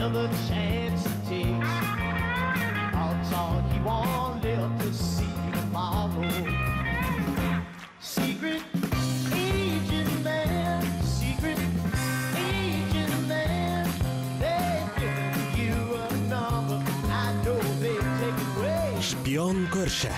another chance to take. Thoughts all he won't live to see tomorrow. Secret agent man, secret agent man, they've given you a number. I know they've taken away. Шпион көрші.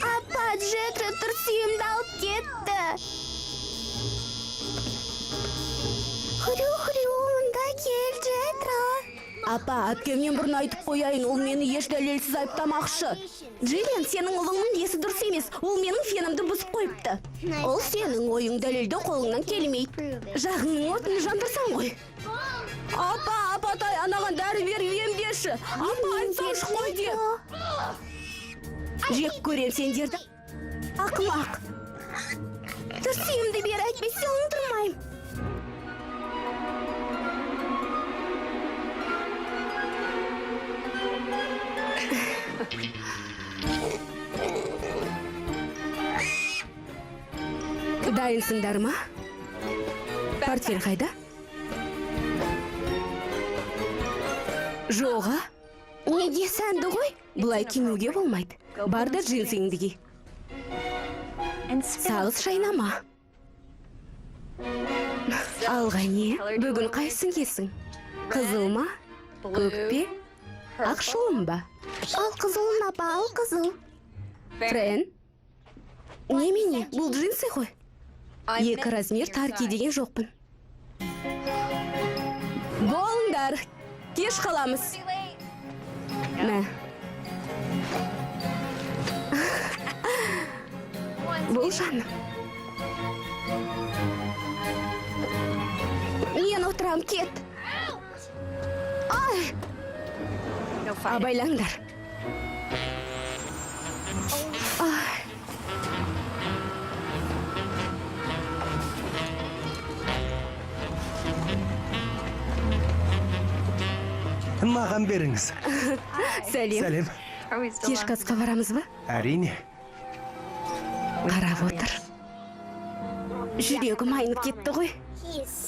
Апа, Джетра тырсыйымды алып кетті. Хрю-хрю, мында кел, Джетра. Апа, әпкемнен бұрын айтып қояйын, ол мені еш дәлелсіз айыптамақшы. Джиллиан, сенің ұлыңның есі дұрыс емес, ол менің фенімді бұзып қойыпты. Ол сенің ойың дәлелді қолыңнан келмейді. Жағыңның отын жандырсаң ғой. Апа, апатай, анаған дәрі беріп емдеші. Апа, айтсаңшы қой деп. Жек көрем сендерді. Ақымақ. Тырсыйымды бері әйтпесе ұмытырмайым. Дайынсыңдар ма? Портфель қайда? Жоға? Неге сәнді ғой? Бұлай кимеуге болмайды. Бар да джинсыңды ки. Сағыз шайнама. Алға не? Бүгін қайсың кесің? Қызыл ма? Көк пе? Ақшылым ба? Ал қызылын, апа, ал қызыл. Френ? Немене? Бұл джинсы ғой. Екі размер тар кидеген жоқпын. Болыңдар. Кеш қаламыз. Мә. Бұл жаным. Мен отырам, кет. Ай! Абайлаңдар. Ай. Маған беріңіз. Сәлем. Сәлем. Кешкі асқа барамыз ба? Әрине. Қарап отыр. Жүрегім айнып кетті ғой.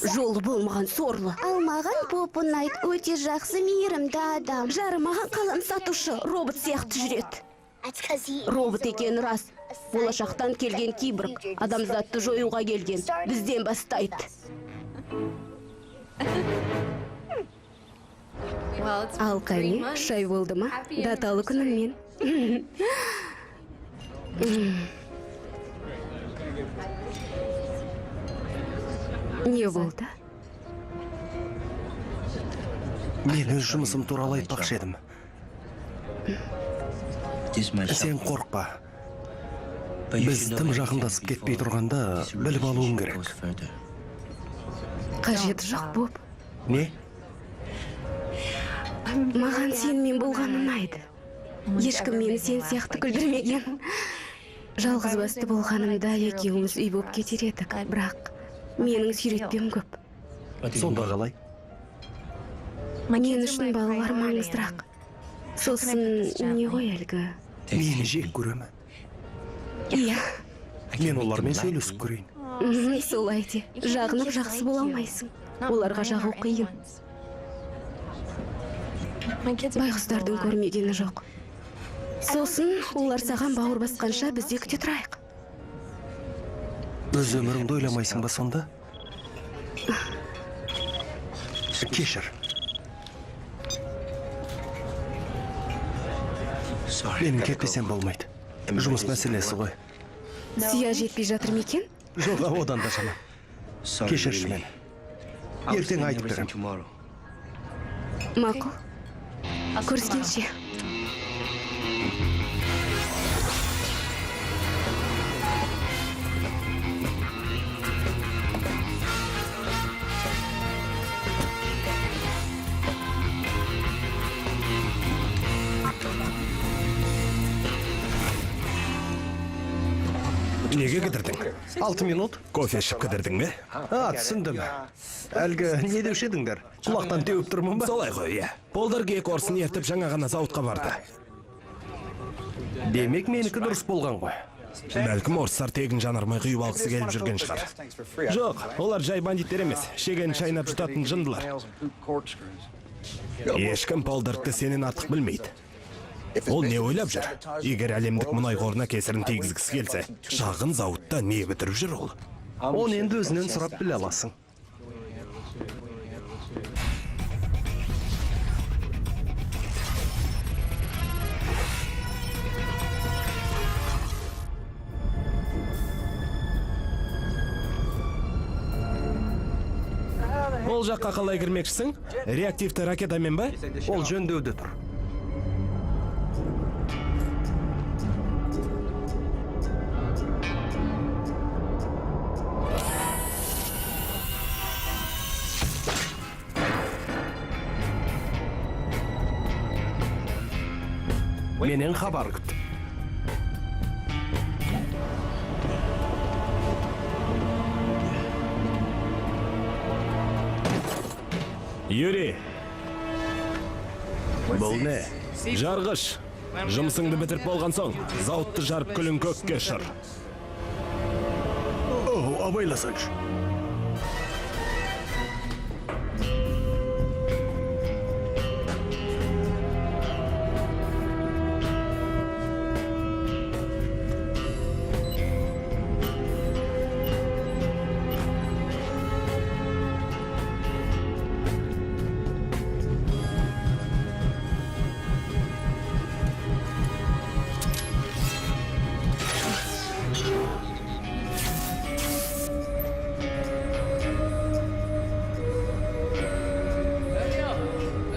Жолы болмаған сорлы. Алмаған попын айт, өте жақсы мейірімді адам. Жарымаған қалам сатушы робот сияқты жүреді. Робот екені рас. Болашақтан келген киборг. Адамзатты жоюға келген. Бізден бастайды. Ал кәне, шай болды ма? Даталы күніңмен. Не болды? Мен өз жұмысым туралы айтпақшы едім. Сен қорқпа. Біз тым жақындасып кетпей тұрғанда біліп алуың керек. Қажеті жоқ боп. Не? Маған сенімен болған ұнайды. Ешкім мені сен сияқты күлдірмеген. Жалғыз басты болғанымда екеуміз үй боп кетер едік, бірақ менің сүйретпем көп. Сонда қалай? Мен үшін балалар маңыздырақ. Сосын не ғой әлгі? Мені жек көремін. Иә. Мен олармен сөйлесіп көрейін. Солай де. Жағынып жақсы бола алмайсың. Оларға жағу қиын. Байғұстардың көрмегені жоқ. Сосын олар саған бауыр басқанша бізде күте тұрайық. Өз өміріңді ойламайсың ба сонда? Кешір. Менің кетпесем болмайды. Жұмыс мәселесі ғой. Сия жетпей жатыр ма екен? Жоға, одан да жаман. Кешірші мені. Ертең айтып берем. Мақұл. Көріскенше. Неге кідірдің? 6 минут. Кофе ішіп кідірдің бе? Түсіндім. Әлгі не деуші едіңдер? Құлақтан теуіп тұрмын ба? Солай ғой, иә. Полдар Гекорсын ертіп жаңа ғана зауытқа барды. Демек менікі дұрыс болған ғой. Бәлкім орыстар тегін жанармай құйып алғысы келіп жүрген шығар. Жоқ, олар жай бандиттер емес, шеген шайнап жұтатын жындылар. Ешкім Полдарды сенен артық білмейді. Ол не ойлап жүр? Егер әлемдік мұнай қорына кесірін тигізгісі келсе, шағын зауытта не бітіріп жүр ол? Оны енді өзінен сұрап біле аласың. Ол жаққа қалай кірмекшісің? Реактивті ракетамен ба? Ол жөндеуде тұр. Менен хабар күт. Юрий, Бұл не? жарғыш. Жұмысыңды бітіріп болған соң, зауытты жарып күлін көкке ұшыр. Абайласаңшы.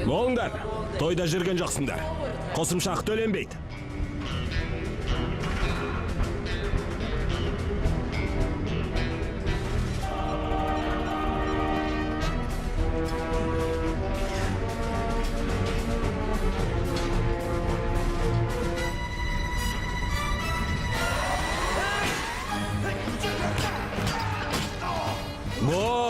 Болыңдар, тойда жүрген жоқсыңдар. Қосымша ақы төленбейді. Боп!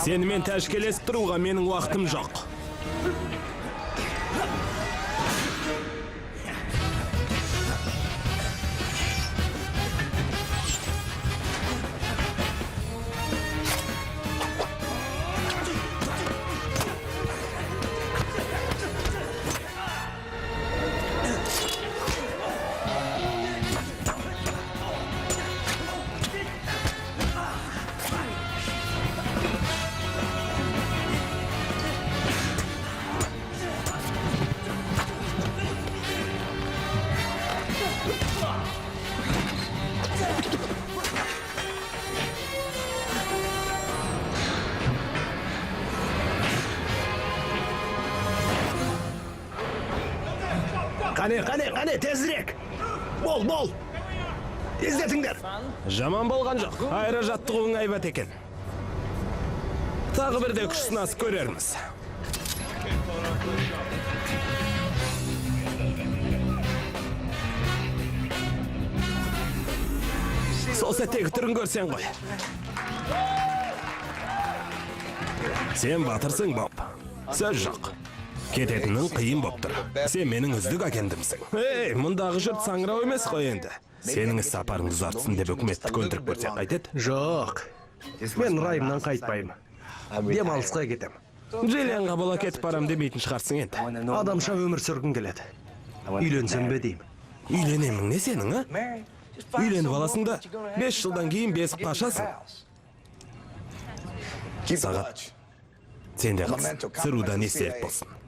Сенімен тәшкелесіп тұруға менің уақытым жоқ. Қане, тезірек. Бол. Тездетіңдер. Жаман болған жоқ. Айра жаттығуың айбат екен. Тағы бірде күш сынасып көрерміз. Сол сәттегі түрін көрсең ғой. Сен батырсың, Боб. Сөз жоқ. Кететінің қиын боп тұр. Сен менің үздік агентімсің. Мұндағы жұрт саңырау емес қой енді. Сенің іс сапарыңды ұзартсын деп үкіметті көндіріп көрсек қайтеді? Жоқ. Мен райымнан қайтпаймын. Демалысқа кетем. Джиллианға бола кетіп барам демейтін шығарсың енді. Адамша өмір сүргім келеді. Үйленсем бе деймін. Үйленемін не сенің, а? Үйленіп аласың да 5 жылдан кейін бесіп қашасың. Сағат. Сен де қыз. Сырудан естелік болсын.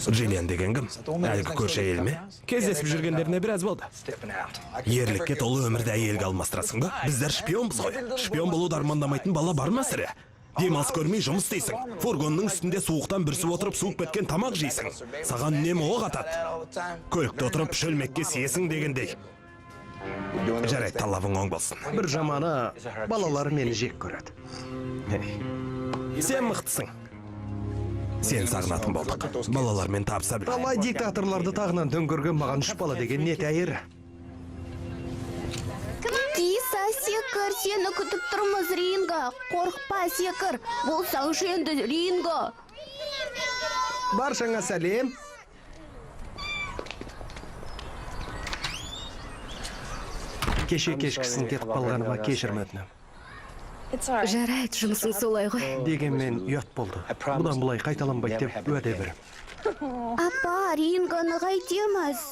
Джиллиан деген кім? Әлгі көрші әйел ме? Кездесіп жүргендеріне біраз болды. Ерлікке толы өмірді әйелге алмастырасың ба? Біздер шпионбыз ғой. Шпион болуды армандамайтын бала бар ма сірә? Демалыс көрмей жұмыс істейсің. Фургонның үстінде суықтан бүрсіп отырып суық біткен тамақ жейсің. Саған үнемі оқ атады. Көлікте отырып шөлмекке сиесің дегендей. Жарайды, талабың оң болсын. Бір жаманы балалары мені жек көреді. Сен мықтысың. Сен сағынатын болдық. Балалармен табыса біл. Талай диктаторларды тағынан дөңгерген маған 3 бала деген не тәйірі. Тиса, секір, сені күтіп тұрмыз, Ринго. Қорықпа, секір. Болсаң енді, Ринго. Баршаңа сәлем. Кеше кешкісін кетіп қалғаныма кешірім өтінем. Жарайды, жұмысың солай ғой. Дегенмен ұят болды. Бұдан бұлай қайталанбайды деп уәде берем. Апа, Рингоны қайтеміз.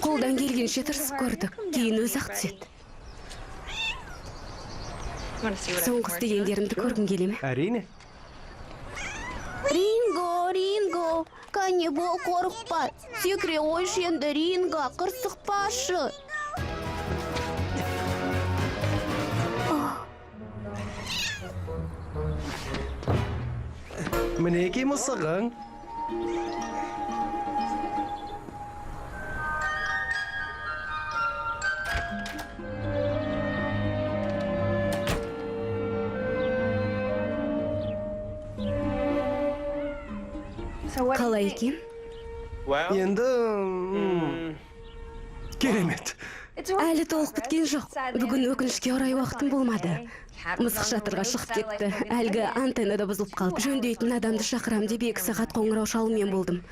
Қолдан келгенше тырысып көрдік. Кейін өз ақ түседі. Соңғы істегендерімді көргің келе ме? Әрине. Ринго, кәне бол, қорықпа. Секіре қойшы енді, Ринго, қырсықпашы. Мінеки мысығың. Қалай екен? Енді... Керемет. Әлі толық біткен жоқ. Бүгін өкінішке орай уақытым болмады. Мысық шатырға шығып кетті. Әлгі антеннада бұзылып қалып, жөндейтін адамды шақырам деп 2 сағат қоңырау шалумен болдым.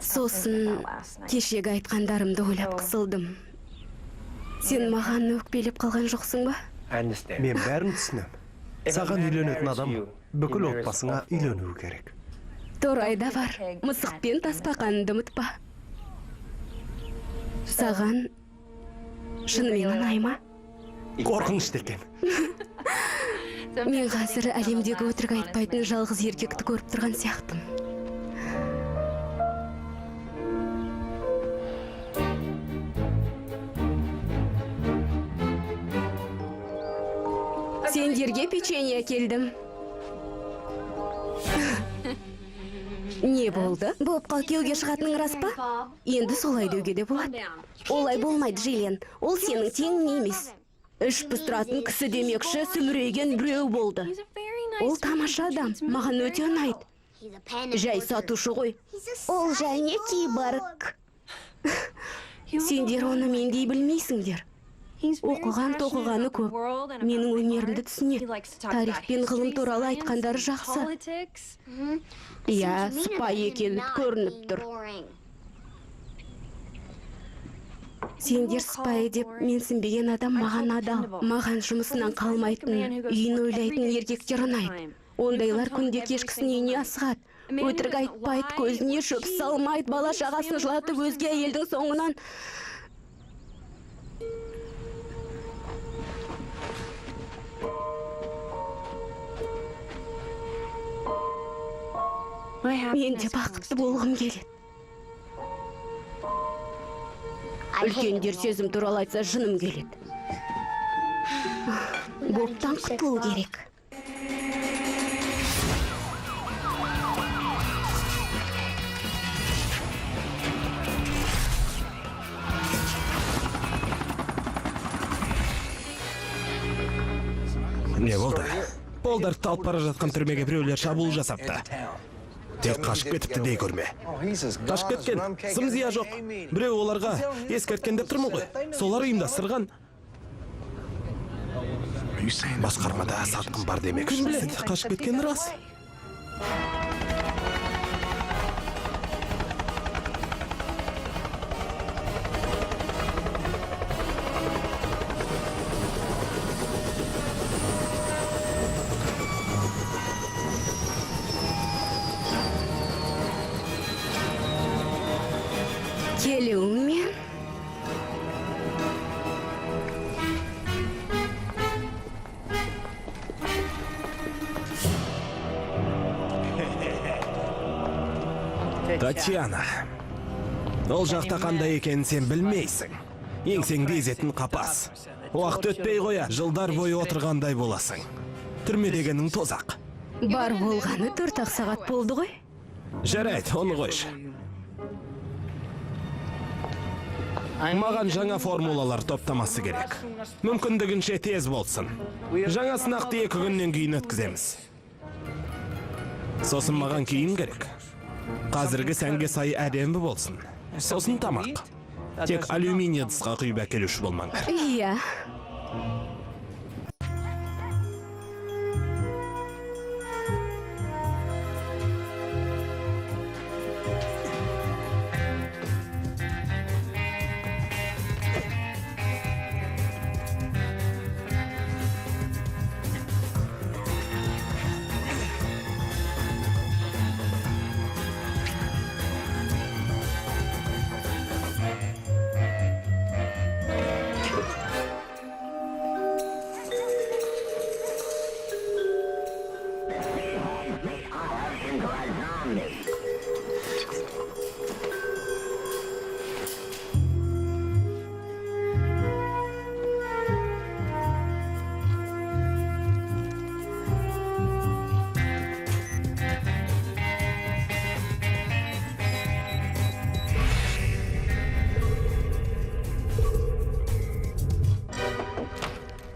Сосын кешегі айтқандарымды ойлап қысылдым. Сен маған өкпелеп қалған жоқсың ба? Мен бәрін түсінем. Саған үйленетін адам бүкіл отбасыңа үйленуі керек. Торайда бар. Мысықпен тасбақанды ұмытпа. Саған шынымен ұнай ма? Қорқынышты екен. Мен қазір әлемдегі өтірік айтпайтын жалғыз еркекті көріп тұрған сияқтым. Сендерге печенье әкелдім. Не болды? Бопқа күйеуге шығатының рас па? Енді солай деуге де болады. Олай болмайды, Жилен. Ол сенің теңің емес. Іш пыстыратын кісі демекші сүмірейген біреу болды. Ол тамаша адам, маған өте ұнайды. Жай сатушы ғой. Ол және киборг. Сендер оны мендей білмейсіңдер. Оқыған тоқығаны көп. Менің өнерімді түсінеді. Тарих пен ғылым туралы айтқандары жақсы. Иә, сыпайы екені көрініп тұр. Сендер сыпайы деп менсінбеген адам маған адал. Маған жұмысынан қалмайтын, үйін ойлайтын еркектер ұнайды. Ондайлар күнде кешкісін үйіне асығады. Өтірік айтпайды, көзіне шөп салмайды, бала шағасын жылатып өзге әйелдің соңынан. Мен де бақытты болғым келеді. Үлкендер сезім туралы айтса жыным келеді. Боптан құтылу керек. Не болды? Полдарды алып бара жатқан түрмеге біреулер шабуыл жасапты. Тек қашып кетіпті дей көрме. Қашып кеткен, сым-зия жоқ. Біреу оларға ескерткен деп тұрмын ғой. Солар ұйымдастырған. Басқармада сатқын бар демек. Кім біледі, қашып кеткен рас. Келуіңмен? Татьяна, ол жақта қандай екенін сен білмейсің. Еңсеңді езетін қапас. Уақыт өтпей қоя, жылдар бойы отырғандай боласың. Түрме дегенің тозақ. Бар болғаны 4 сағат болды ғой. Жарайды, оны қойшы. Маған жаңа формулалар топтамасы керек. Мүмкіндігінше тез болсын. Жаңа сынақты 2 күннен кейін өткіземіз. Сосын маған киім керек. Қазіргі сәнге сай әдемі болсын. Сосын тамақ. Тек алюминий ыдысқа құйып әкелуші болмаңдар. Иә.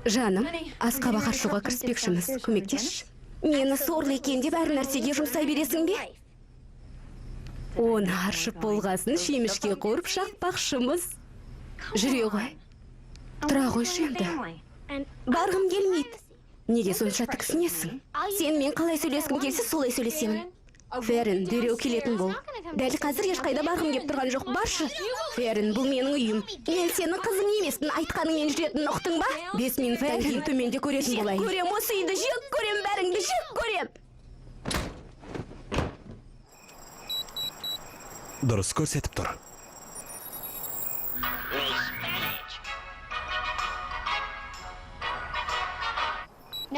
Жаным, асқаба қаршуға кіріспекшіміз. Көмектеш. Мені сорлы екен деп әр нәрсеге жұмсай бересің бе? Оны аршып болғасын шемішке қорып шақпақшымыз. Жүре ғой. Тұра ғой шемді. Барғым келмейді. Неге сонша тіксінесің? Сен мен қалай сөйлескім келсе солай сөйлесемін. Ферін, дереу келетін бол. Дәл қазір ешқайда барғым кеп тұрған жоқ, баршы. Ферін, бұл менің үйім. Мен сенің қызың емеспін, айтқаныңмен жүретін ұқтың ба? 5 минуттан кейін төменде көретін болайын. Көрем осы үйді, жек көрем, бәріңді жек көрем. Дұрыс көрсетіп тұр.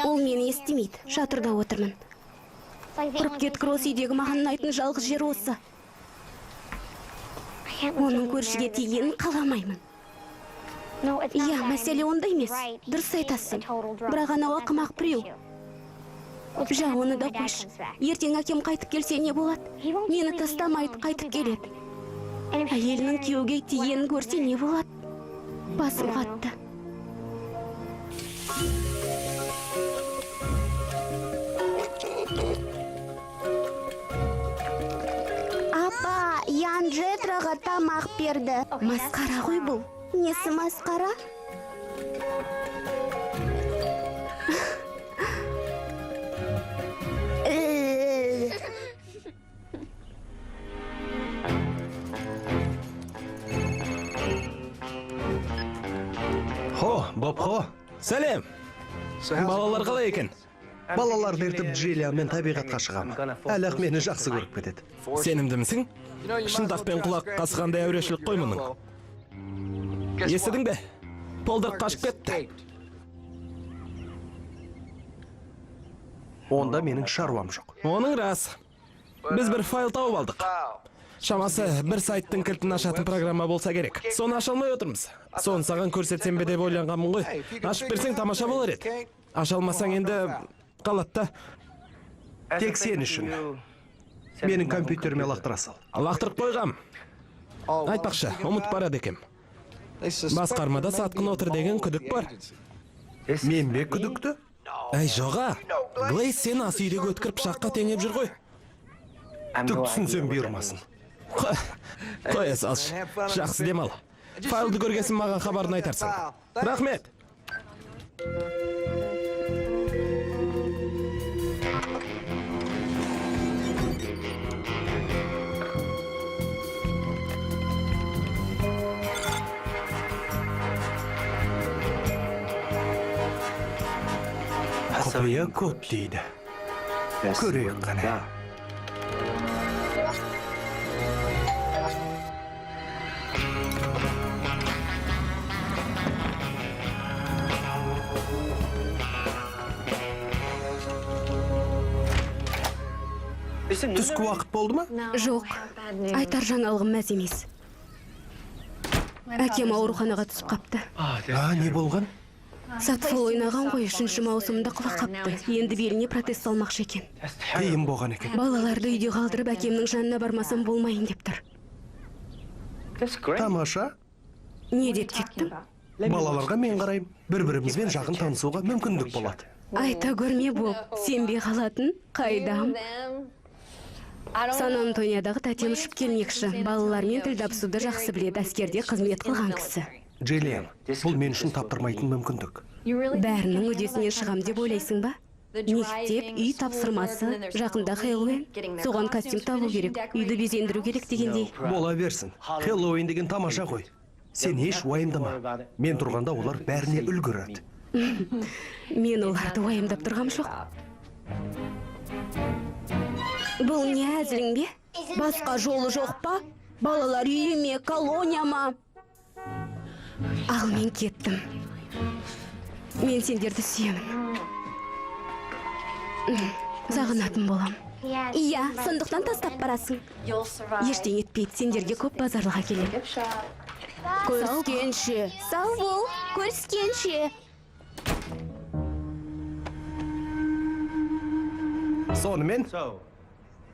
Ол мені естімейді, шатырда отырмын. Құрып кеткір осы үйдегі маған ұнайтын жалғыз жер осы. Оның көршіге тигенін қаламаймын. Иә, мәселе онда емес. Дұрыс айтасың. Бірақ анауға қымақ біреу. Жа, оны да қойш. Ертең әкем қайтып келсе не болады? Мені тастамайды, қайтып келеді. Әйелінің күйеуге тигенін көрсе не болады? Басым қатты. Апа, Ян Джетраға тамақ берді. Масқара ғой бұл. Несі масқара? Хо, Боб-хо. Сәлем! Балалар қалай екен? Балаларды ертіп Джиллианмен табиғатқа шығам. Әлі мені жақсы көріп кетеді. Сенімдімісің? Шындақпен құлақ қасығандай әурешілік қой мұның. Естідің бе? Полдыр қашып кетті. Онда менің шаруам жоқ. Оның рас. Біз бір файл тауып алдық. Шамасы бір сайттың кілтін ашатын программа болса керек. Соны аша алмай отырмыз. Соны саған көрсетсем бе деп ойланғанмын ғой. Ашып берсең тамаша болар еді. Аша алмасаң енді қалады. Тек сен үшін. Менің компьютеріме лақтыра сал. Лақтырып қойғам. Айтпақшы, ұмыт барады екем. Басқармада сатқын отыр деген күдік бар. Мен бе күдікті? Әй, жоға. Глейс сен ас үйдегі өткір пышаққа теңеп жүр ғой. Түк түсінсем бұйырмасын. Қоя салшы. Жақсы демал. Файлды көргесін маған хабарын айтарсың. Рахмет. Құпия код дейді. Көрейік қане. Түскі уақыт болды ма? Жоқ, айтар жаңалығым мәз емес. Әкем ауруханаға түсіп қапты. Не болған? Сатфол ойнаған ғой, 3-ші маусымында құлап қапты. Енді беліне протез салмақшы екен. Қиын болған екен. Балаларды үйде қалдырып әкемнің жанына бармасам болмайын деп тұр. Тамаша. Не деп кеттің? Балаларға мен қараймын. Бір-бірімізбен жақын танысуға мүмкіндік болады. Айта көрме боп, сенбей қалатын қайдам. Сан-Антониядағы тәтем ұшып келмекші. Балалармен тіл табысуды жақсы біледі, әскерде қызмет қылған кісі. Джиллиан, бұл мен үшін таптырмайтын мүмкіндік. Бәрінің үдесінен шығам деп ойлайсың ба? Мектеп, үй тапсырмасы, жақында Хэллоуин. Соған костюм табу керек, үйді безендіру керек дегендей. Бола берсін. Хэллоуин деген тамаша ғой. Сен еш уайымдама. Мен тұрғанда олар бәріне үлгереді. Мен оларды уайымдап тұрғам жоқ. Бұл не әзілің бе? Басқа жолы жоқ па? Балалар үйі ме, колония ма? Ал мен кеттім. Мен сендерді сүйемін. Сағынатын болам. Иә, сондықтан тастап барасың. Ештеңе етпейді, сендерге көп базарлыға келем. Көріскенше. Сау бол, көріскенше. Сонымен,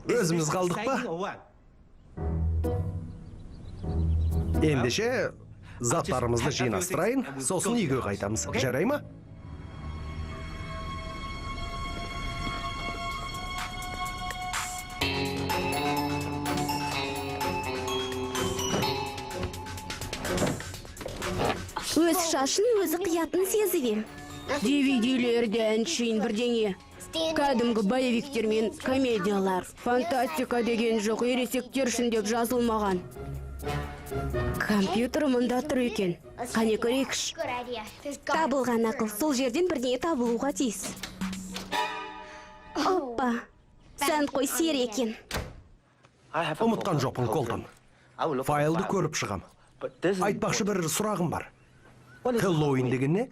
өзіміз қалдық па? Ендеше, заттарымызды жинастырайын, сосын үйге қайтамыз. Жарай ма? Өз шашын өзі қиятын сезіп ем. DVD-лерден шейін бірдеңе. Кәдімгі боевиктер мен комедиялар. Фантастика деген жоқ, ересектер үшін деп жазылмаған. Компьютер мұнда тұр екен. Қане көрейікш. Табылған ақыл, сол жерден бірдеңе табылуға тиіс. Оппа, сән қой сер екен. Ұмытқан жоқпын, Колтон. Файлды көріп шығам. Айтпақшы бір сұрағым бар. Хэллоуин деген не?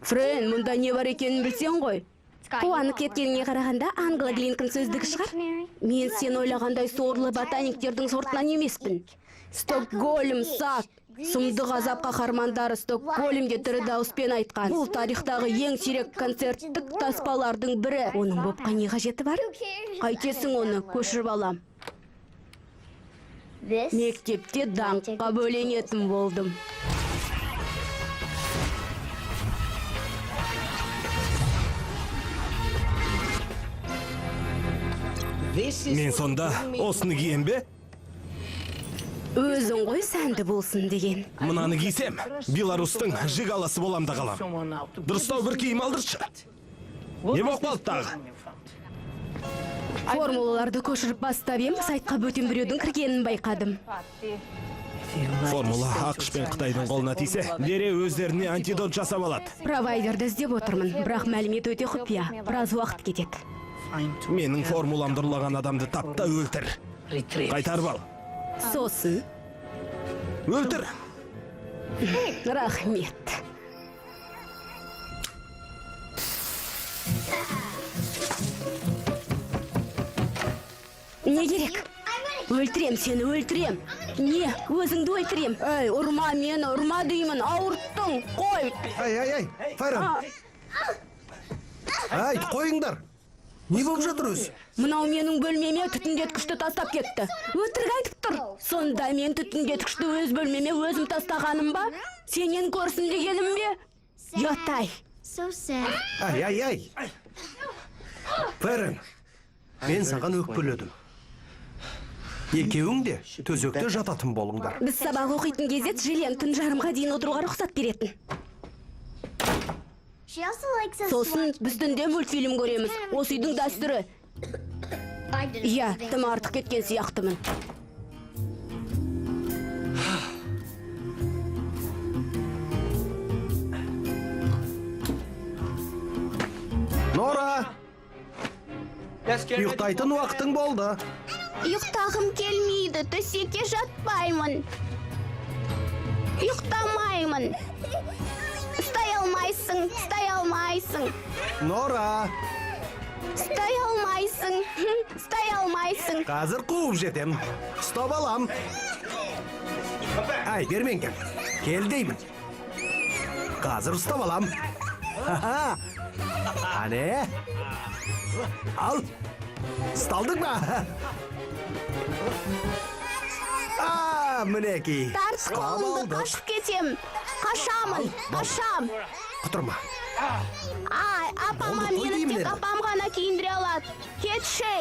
Френ, мұнда не бар екенін білсең ғой. Қуанып кеткеніңе қарағанда Англа Глинкін сөздігі шығар. Мен сен ойлағандай сорлы ботаниктердің сортынан емеспін. Стокгольм, сақ. Сұмдық азап қаһармандары Стокгольмде тірі дауыспен айтқан. Бұл тарихтағы ең сирек концерттік таспалардың бірі. Оның бопқа не қажеті бар? Қайтесің оны, көшіріп алам. Мектепте даңққа бөленетін болдым. Мен сонда осыны кием бе? Өзің ғой сәнді болсын деген. Мынаны кисем, Беларустың жигаласы болам да қалам. Дұрыстау бір киім алдыршы. Не боқ болды тағы? Формулаларды көшіріп бастап ем, сайтқа бөтен біреудің кіргенін байқадым. Формула ақш пен Қытайдың қолына тисе, дере өздеріне антидот жасап алады. Провайдерді іздеп отырмын, бірақ мәлімет өте құпия. Біраз уақыт кетеді. Менің формуламды ұрлаған адамды тап та өлтір. Қайтарып ал. Сосын, Өлтір. рахмет. Не керек? Өлтірем сені, өлтірем. Не, өзіңді өлтірем. Әй, ұрма мені, ұрма деймін, ауырттың, қой. Ай, Файран. Ай, қойыңдар. Не болып жатыр өзі? Мынау менің бөлмеме түтіндеткішті тастап кетті. Өтірік айтып тұр. Сонда мен түтіндеткішті өз бөлмеме өзім тастағаным ба? Сенен көрсін дегенім бе? Ятай. Ай. Файран, мен саған өкпеледім. Екеуің де төзекте жататын болыңдар. Біз сабақ оқитын кезде Джиллиан түн жарымға дейін отыруға рұқсат беретін. Сосын біз түнде мультфильм көреміз. Осы үйдің дәстүрі. Иә, тым артық кеткен сияқтымын. Нора! Ұйықтайтын уақытың болды. Ұйықтағым келмейді, төсекке жатпаймын. Ұйықтамаймын. Стай алмайсың. Нора! Стай алмайсың. Қазір қуып жетем. Ұстап алам. Ай, бермен кел. Кел деймін. Қазір ұстап алам. Ане? Ал. Ұсталдық ба? Мінеки. Тарс қолымды қашып кетем. Қашамын, қашам. Құтырма. Ай, апама Болды, той мені деймін тек енді. апам ғана киіндіре алады. Кетші.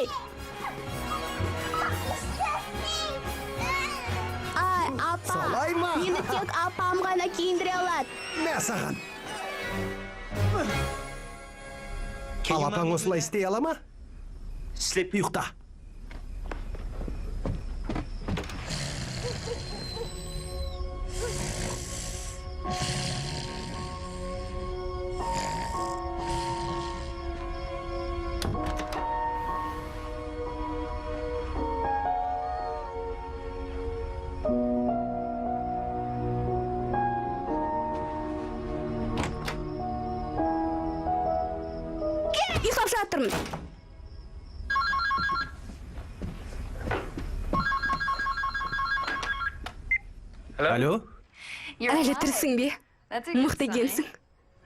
Ай, апа. Солай ма? Мені тек апам ғана киіндіре алады. Мә саған. Ал апаң осылай істей ала ма? Ұйықта. ұйықтап жатырмын. Алло? Әлі тірісің бе? Мықты екенсің.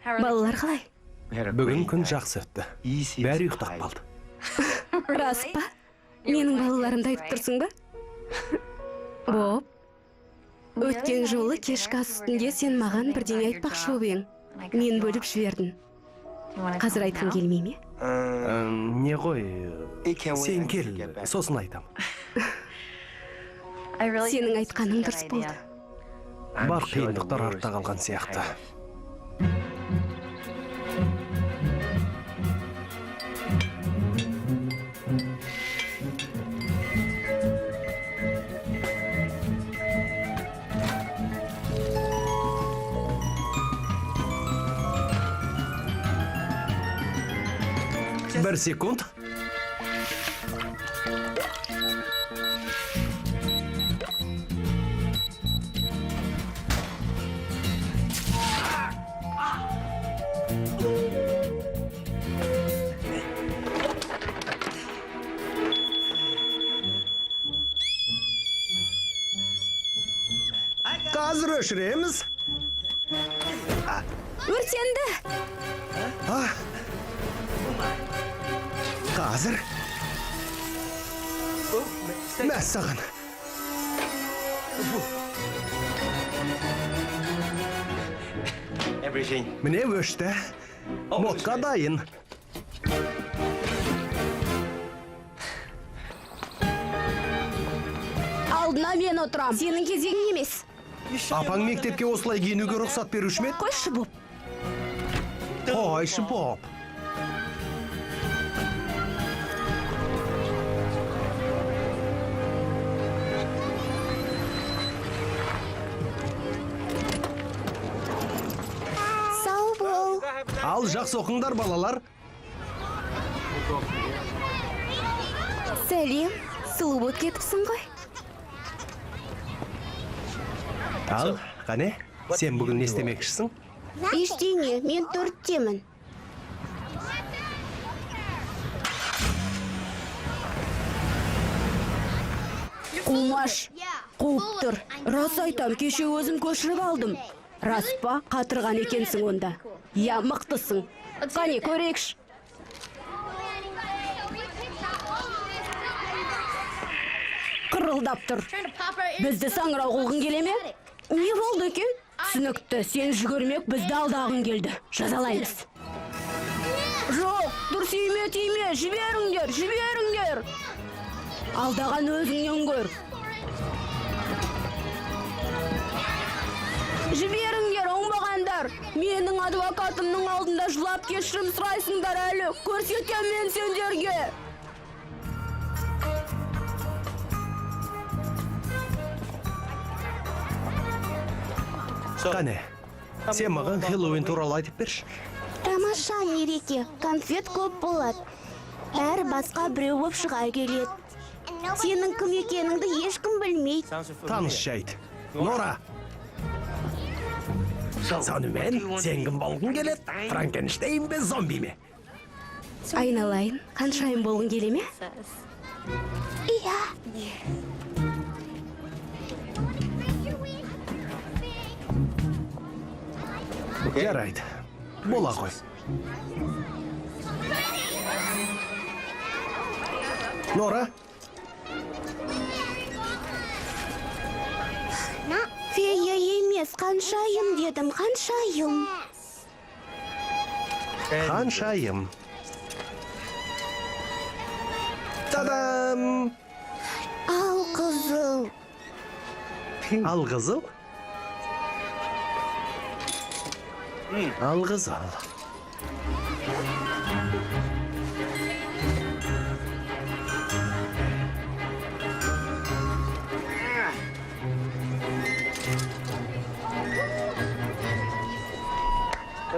Балалар қалай? Бүгін күн жақсы өтті. Бәрі ұйықтап қалды. Рас па? Менің балаларымды айтып тұрсың ба? Боп, өткен жолы кешкі ас үстінде сен маған бірдеңе айтпақшы боп ең. Мен бөліп жібердім. Қазір айтқың келмей ме? Не ғой, сен кел, сосын айтам. Сенің айтқаның дұрыс болды. Бар қиындықтар артта қалған сияқты. Бір секунд. Қазір өшіреміз. Өртенді! Қазір. Мәс саған. Міне өшті. Мотқа дайын. Алдына мен отырам. Сенің кезегің емес. Апаң мектепке осылай киінуге рұқсат беруші ме? Қойшы боп. Қойшы боп. Сау бол. Ал жақсы оқыңдар, балалар. Сәлем, сұлу болып кетіпсің ғой. Ал, қане, сен бүгін не істемекшісің? Ештеңе, мен төрттемін. Қумаш, қуып тұр. Рас айтам, кеше өзім көшіріп алдым. Рас па, қатырған екенсің онда. Я, мықтысың. Қане, көрейікш. Қырылдап тұр. Бізді саңырау қылғың келе ме? Не болды екен? Түсінікті, сен жүгірмек бізді алдағың келді. Жазалаймыз. Жоқ, дұрыс тиме, жіберіңдер. Алдаған өзіңнен көр. Жіберіңдер, оңбағандар. Менің адвокатымның алдында жылап кешірім сұрайсыңдар әлі. Көрсетем мен сендерге. Қане, сен маған Хэллоуин туралы айтып берші. Тамаша мереке, конфет көп болады. Әр басқа біреу болып шыға келеді. Сенің кім екеніңді ешкім білмейді. Таныс жайт. Нора. Сонымен, сен кім болғың келеді? Франкенштейн бе, зомби ме? Айналайын, қаншайым болғың келе ме? Иә. Жарайды. Бола ғой. Нора. емес, қаншайым дедім, қаншайым. Қаншайым. Тадам! Ал қызыл. Ал қызыл? Ал қызыл.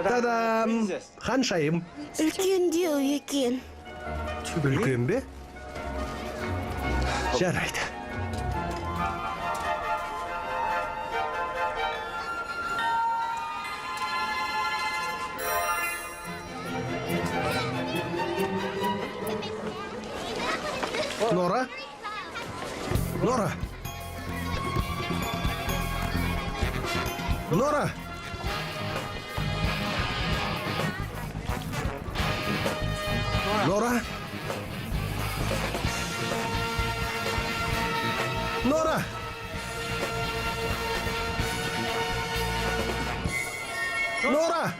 Тадам! Қаншайым? Үлкендеу екен. Үлкен бе? Жарайды. Нора? Нора? Нора? Нора? Нора! Нора!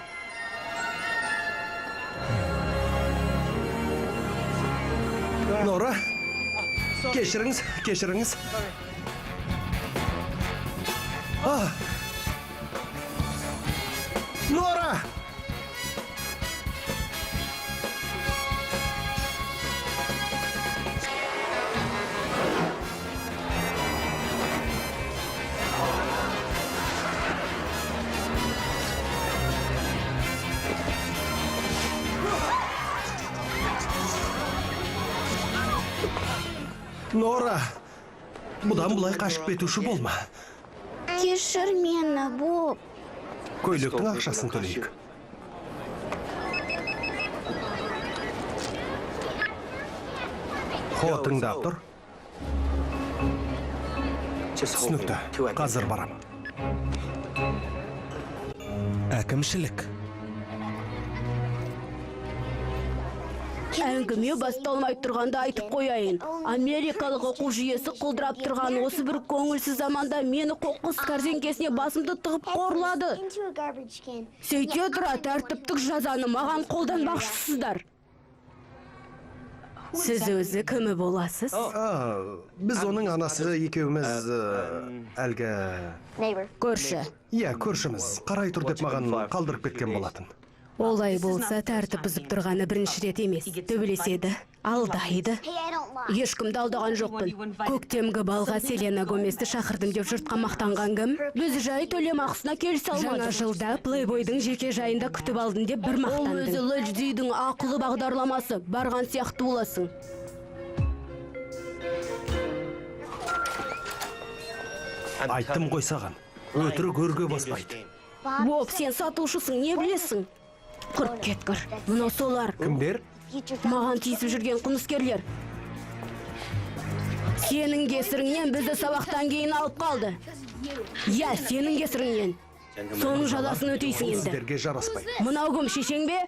Нора! Кешіріңіз, кешіріңіз. Нора! Нора, бұдан бұлай қашып кетуші болма. Кешір мені, Боб. Көйлектің ақшасын төлейік. Хо, тыңдап тұр. Түсінікті, қазір барам. Әкімшілік. Әңгіме басталмай тұрғанда айтып қояйын. Америкалық оқу жүйесі құлдырап тұрған осы бір көңілсіз заманда мені қоқыс кәрзеңкесіне басымды тығып қорлады. Сөйте тұра тәртіптік жазаны маған қолданбақшысыздар. Сіз өзі кімі боласыз? Біз оның анасы екеуміз әлгі... Көрші. Иә, көршіміз. Қарай тұр деп маған қалдырып кеткен болатын. Олай болса тәртіп бұзып тұрғаны бірінші рет емес. Төбелеседі, алдайды. Ешкімді алдаған жоқпын. Көктемгі балға Селена Гоместі шақырдым деп жұртқа мақтанған кім? Біз жай төлем ақысына келісе алмадық. Жаңа жылда Плейбойдың жеке жайында күтіп алдым деп бір мақтандым. Ол өзі Лэдждидің ақылы бағдарламасы. Барған сияқты боласың. Айттым ғой саған. Өтірік өрге баспайды. Боб, сен сатушысың, не білесің? Құрып кеткір. Мұны солар. Кімдер? Маған тиісіп жүрген қылмыскерлер. Сенің кесіріңнен бізді сабақтан кейін алып қалды. Я, сенің кесіріңнен. Соның жазасын өтейсің енді. Сіздерге жараспайды. Мынау кім, шешең бе?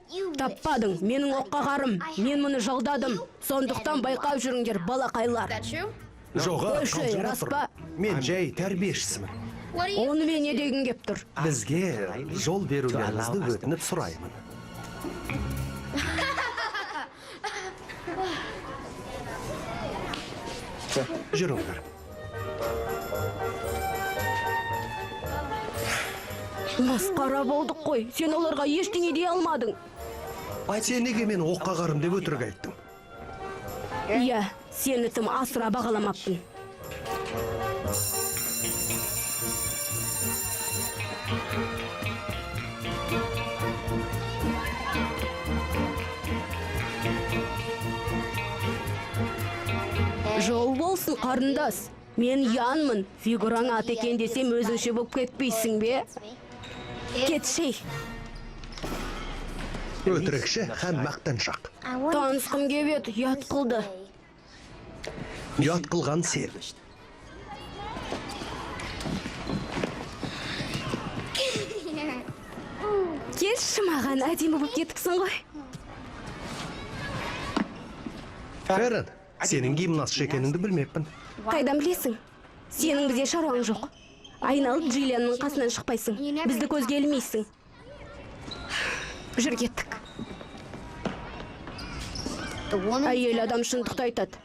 Таппадың, менің оққағарым. Мен мұны жалдадым. Сондықтан байқап жүріңдер, балақайлар. Жоға, Қойшы, рас па? Мен жай тәрбиешісімін. Оны мен не деген кеп тұр? Бізге жол берулеріңізді өтініп сұраймын. Жүріңдер. Масқара болдық қой. Сен оларға ештеңе дей алмадың. Сен неге мен оққағарым деп өтірік айттың? Иә, сені тым асыра бағаламаппын. Жол болсын, қарындас. Мен Янмын. Фигураң ат екен десем өзіңше болып кетпейсің бе? Кетшей. Өтірікші һәм мақтаншақ. Танысқым кеп еді, ұят қылды. Ұят қылған сен. Келші маған, әдемі болып кетіпсің ғой. Ферен, сенің гимнаст екеніңді білмеппін. Қайдан білесің? Сенің бізде шаруаң жоқ. Айналып Джиллианның қасынан шықпайсың. Бізді көзге ілмейсің. Жүр кеттік. Әйел адам шындықты айтады.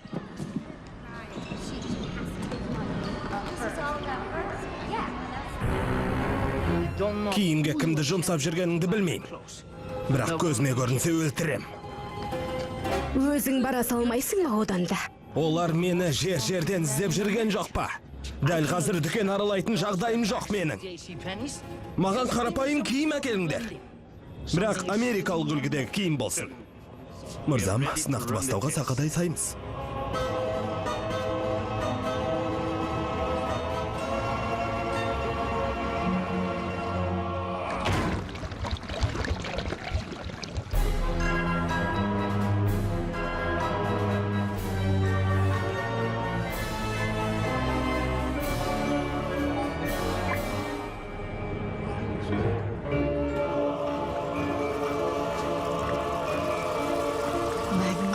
Киімге кімді жұмсап жүргеніңді білмеймін. Бірақ көзіме көрінсе өлтірем. Өзің бара салмайсың ба одан да? Олар мені жерден іздеп жүрген жоқ па? Дәл қазір дүкен аралайтын жағдайым жоқ менің. Маған қарапайым киім әкеліңдер. Бірақ америкалық үлгідегі киім болсын. Мырзам, сынақты бастауға сақадай саймыз.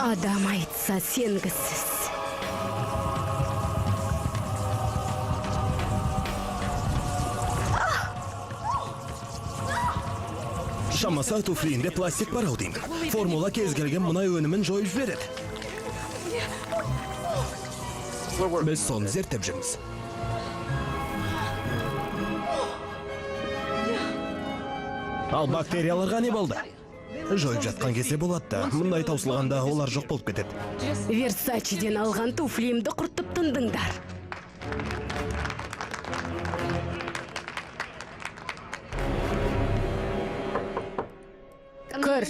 Адам айтса сенгісіз. Шамаса туфлиінде пластик бар ау деймін. Формула кез келген мұнай өнімін жойып жібереді. Біз соны зерттеп жүрміз. Ал бактерияларға не болды? Жойып жатқан кезде болады да, мұндай таусылғанда олар жоқ болып кетеді. Версачиден алған туфлиімді құртып тындыңдар. Көр.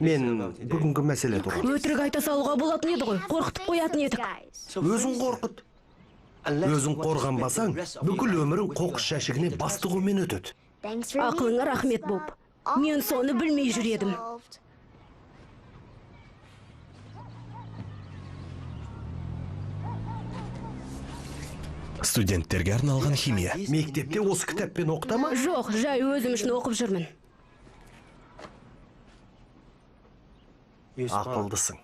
Мен бүгінгі мәселе туралы. Өтірік айта салуға болатын еді ғой, қорқытып қоятын едік. Өзің қорқыт. Өзің қорғанбасаң, бүкіл өмірің қоқыс жәшігіне бастығумен өтеді. Ақылыңа рахмет боп. Мен соны білмей жүредім. Студенттерге арналған химия. Мектепте осы кітаппен оқытама? Жоқ, жай өзім үшін оқып жүрмін. Ақылдысың.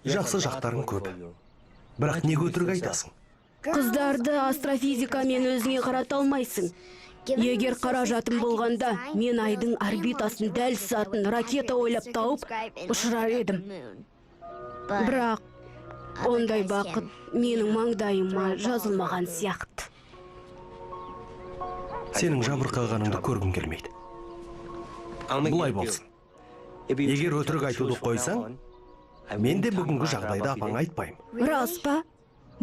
Жақсы жақтарың көп. Бірақ неге өтірік айтасың? Қыздарды астрофизикамен өзіңе қарата алмайсың. Егер қаражатым болғанда, мен айдың орбитасын дәл сызатын ракета ойлап тауып ұшырар едім. Бірақ ондай бақыт менің маңдайыма жазылмаған сияқты. Сенің жабырқағаныңды көргім келмейді. Бұлай болсын. Егер өтірік айтуды қойсаң, мен де бүгінгі жағдайды апаңа айтпаймын. Рас па?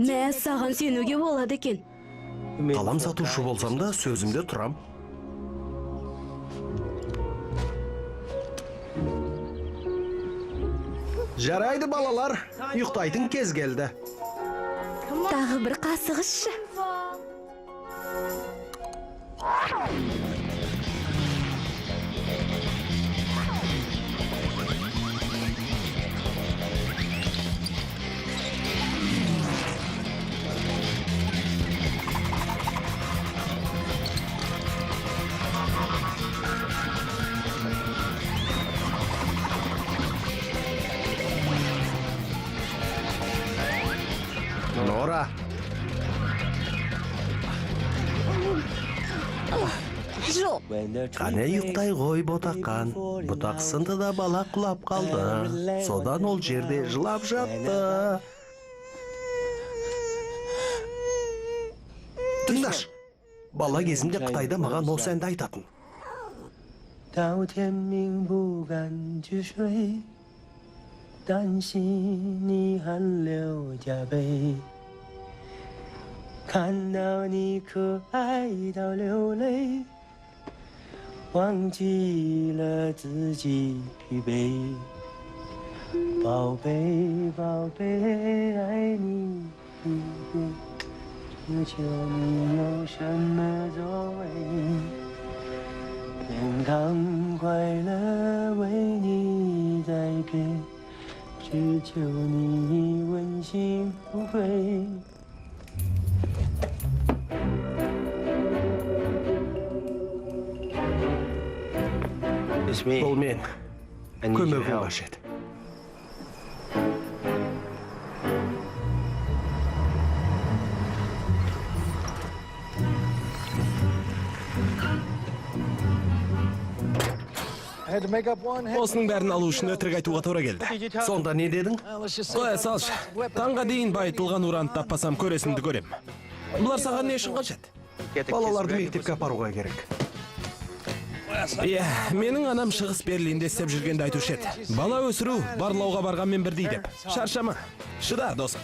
Мә, саған сенуге болады екен. Қалам сатушы болсам да сөзімде тұрам. Жарайды балалар, ұйықтайтын кез келді. Тағы бір қасығызшы. Нора. Жоқ. Қане ұйықтай ғой ботаққан. Бұтақ сынды да бала құлап қалды. Содан ол жерде жылап жатты. Тыңдаш, бала кезімде Қытайда маған осы әнді айтатын. 到天明不敢去睡，担心你汗流浃背，看到你可爱到流泪，忘记了自己预备。宝贝，宝贝，爱你一遍，只求你有什么作为。 健康快乐为你在变，只求你问心无愧。 Бұл мен көмегім қажет. Осының бәрін алу үшін өтірік айтуға тура келді. Сонда не дедің? Қоя салшы. Таңға дейін байытылған уранды таппасам көресімді көрем. Бұлар саған не үшін қажет? Балаларды мектепке апаруға керек. Иә, менің анам шығыс Берлинде істеп жүргенді айтушы еді. Бала өсіру барлауға барғанмен бірдей деп. Шаршама. Шыда, досым.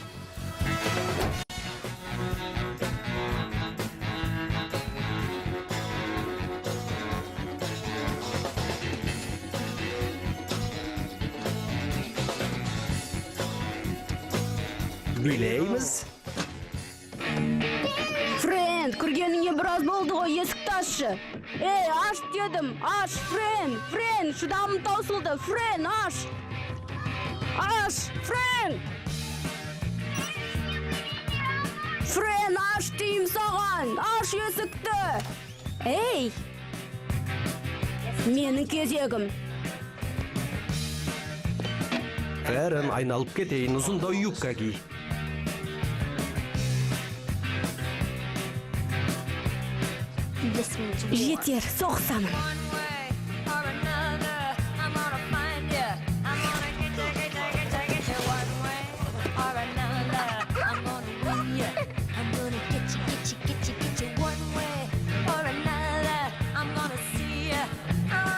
Білейміз. Френд, кіргеніңе біраз болды ғой, есікті ашшы. Ей, аш дедім, аш, Френд, Френд, шыдамым таусылды, Френд, аш. Аш, Френд. Френд, аш дейім саған, аш есікті. Ей, менің кезегім. Фәрін айналып кетейін, ұзында юбка ки. Жетер, соқсамын.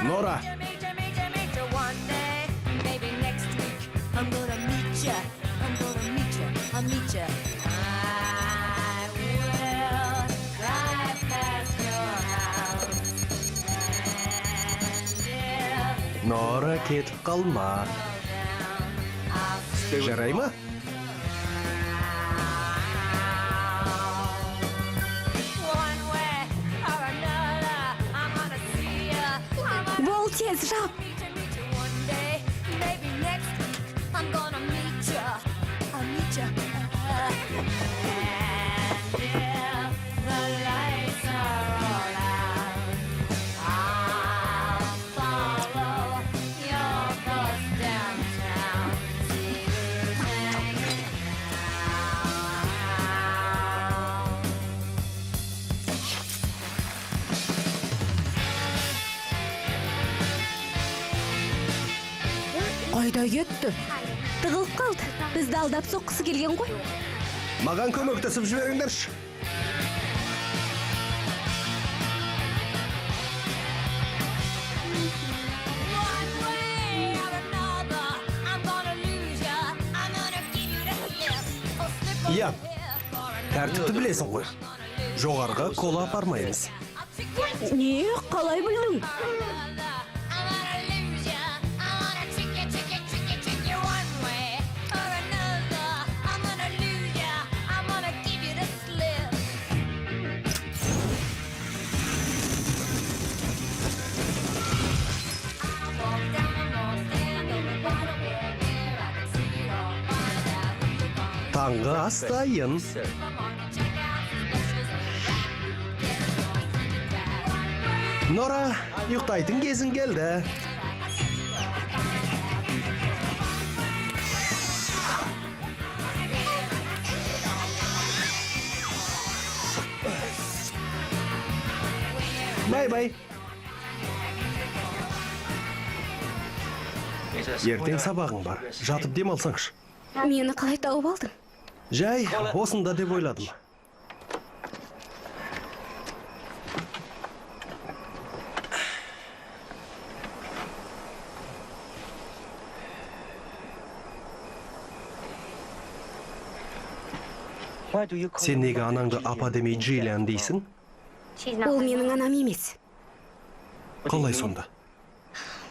Нора, I'm gonna meet ya. I'm gonna meet ya. I'll meet ya. I will drive past your house. And if Нора кетіп қалма. Жарай ма? one way or another, I'm gonna see ya. I'm gonna Бол тез, жап. meet you one day. Maybe next week. I'm gonna meet ya. I'll meet ya. And if the lights are all out, I'll follow your bus downtown. See who's hanging out. Қайда кетті? Тығылып қалды. Бізді алдап соққысы келген ғой. Маған көмектесіп жіберіңдерші. One way or another, I'm gonna lose ya. I'm gonna give you the slip. Oh, slip over Я. here for another. Тәртіпті білесің ғой. Жоғарғы кола апармаймыз. I'll trick you. Не, қалай білдің? I'm gonna lose ya. I'm gonna trick you one way or another. I'm gonna lose ya. I'm gonna give you the slip. I walk down the mall, stand over by the wall where I can see it all, find out who you're gonna Таңғы астайын. supermarket, check out the specials on the back. Get a strong feeling back. Нора, ұйықтайтын кезің келді. Бай-бай. Ертең сабағың бар. Жатып демалсаңшы. Мені қалай тауып алдың? Жай, осында деп ойладым. Сен неге анаңды апа демей Джиллиан дейсің? Ол менің анам емес. Қалай сонда?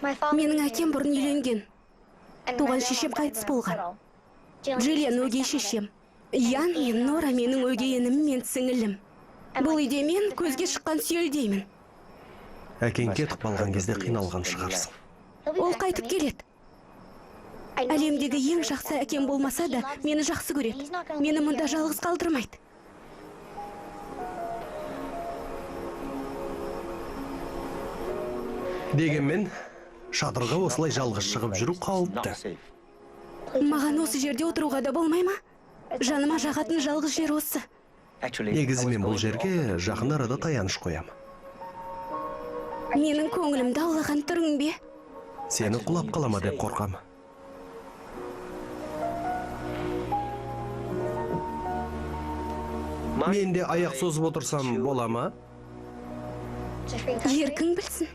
Менің әкем бұрын үйленген. Туған шешем қайтыс болған. Джиллиан өгей шешем. Ян мен Нора менің өгей інім мен сіңілім. Бұл үйде мен көзге шыққан сүйелдеймін. Әкең кетіп қалған кезде қиналған шығарсың. Ол қайтып келеді. Әлемдегі ең жақсы әкем болмаса да, мені жақсы көреді. Мені мұнда жалғыз қалдырмайды. Дегенмен, шатырға осылай жалғыз шығып жүру қауіпті. Маған осы жерде отыруға да болмай ма? Жаныма жағатын жалғыз жер осы. Негізі мен бұл жерге жақын арада таяныш қоям. Менің көңілімді аулаған түрің бе? Сені құлап қалама деп қорқам. Мен де аяқ созып отырсам бола ма? Еркің білсін.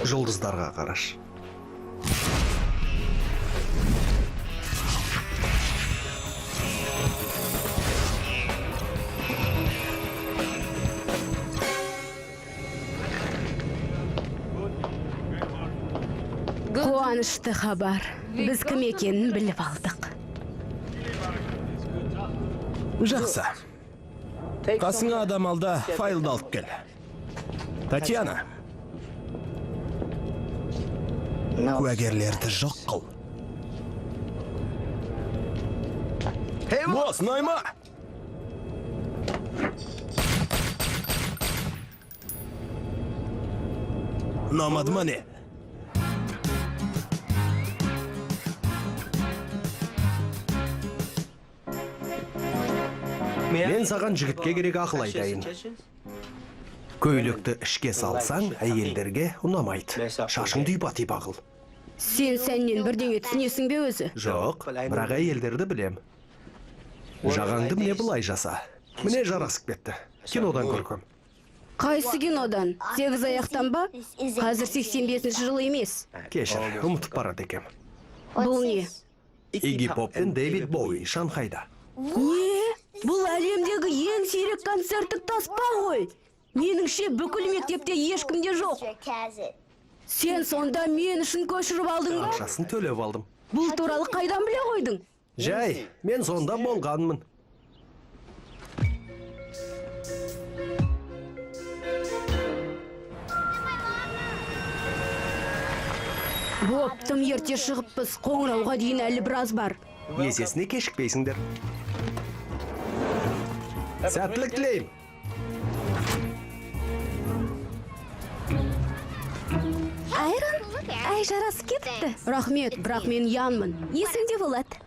Жұлдыздарға қараш. Қуанышты хабар. Біз кім екенін біліп алдық. Жақсы. Қасыңа адам алда файлды алып кел. Татьяна. Куәгерлерді жоқ қыл. Бос, найма! Намады ма не? Мен саған жігітке керек ақыл айтайын. Көйлекті ішке салсаң, әйелдерге ұнамайды. Шашың түйпа-түйпа қыл. Сәннен бірдеңе түсінесің бе өзі? Жоқ, бірақ әйелдерді білем. Жағаңды міне бұлай жаса. Міне жарасып кетті. Кинодан көркем. Қайсы кинодан? 8 аяқтан ба? Қазір 85-ші жыл емес. Кешір, ұмытып барады екем. Бұл не? Игги Поп пен Дэвид Боуи Шанхайда. Не? Бұл әлемдегі ең сирек концерттік таспа ғой. Меніңше бүкіл мектепте ешкімде жоқ. Сен сонда мен үшін көшіріп алдың ба? Ақшасын төлеп алдым. Бұл туралы қайдан біле қойдың? Жай, мен сонда болғанмын. Боп, тым ерте шығыппыз, қоңырауға дейін әлі біраз бар. Есесіне кешікпейсіңдер. Сәттілік тілеймін. Айрон, ай жарасып кетіпті. Рахмет, бірақ мен Янмын. Есіңде болады.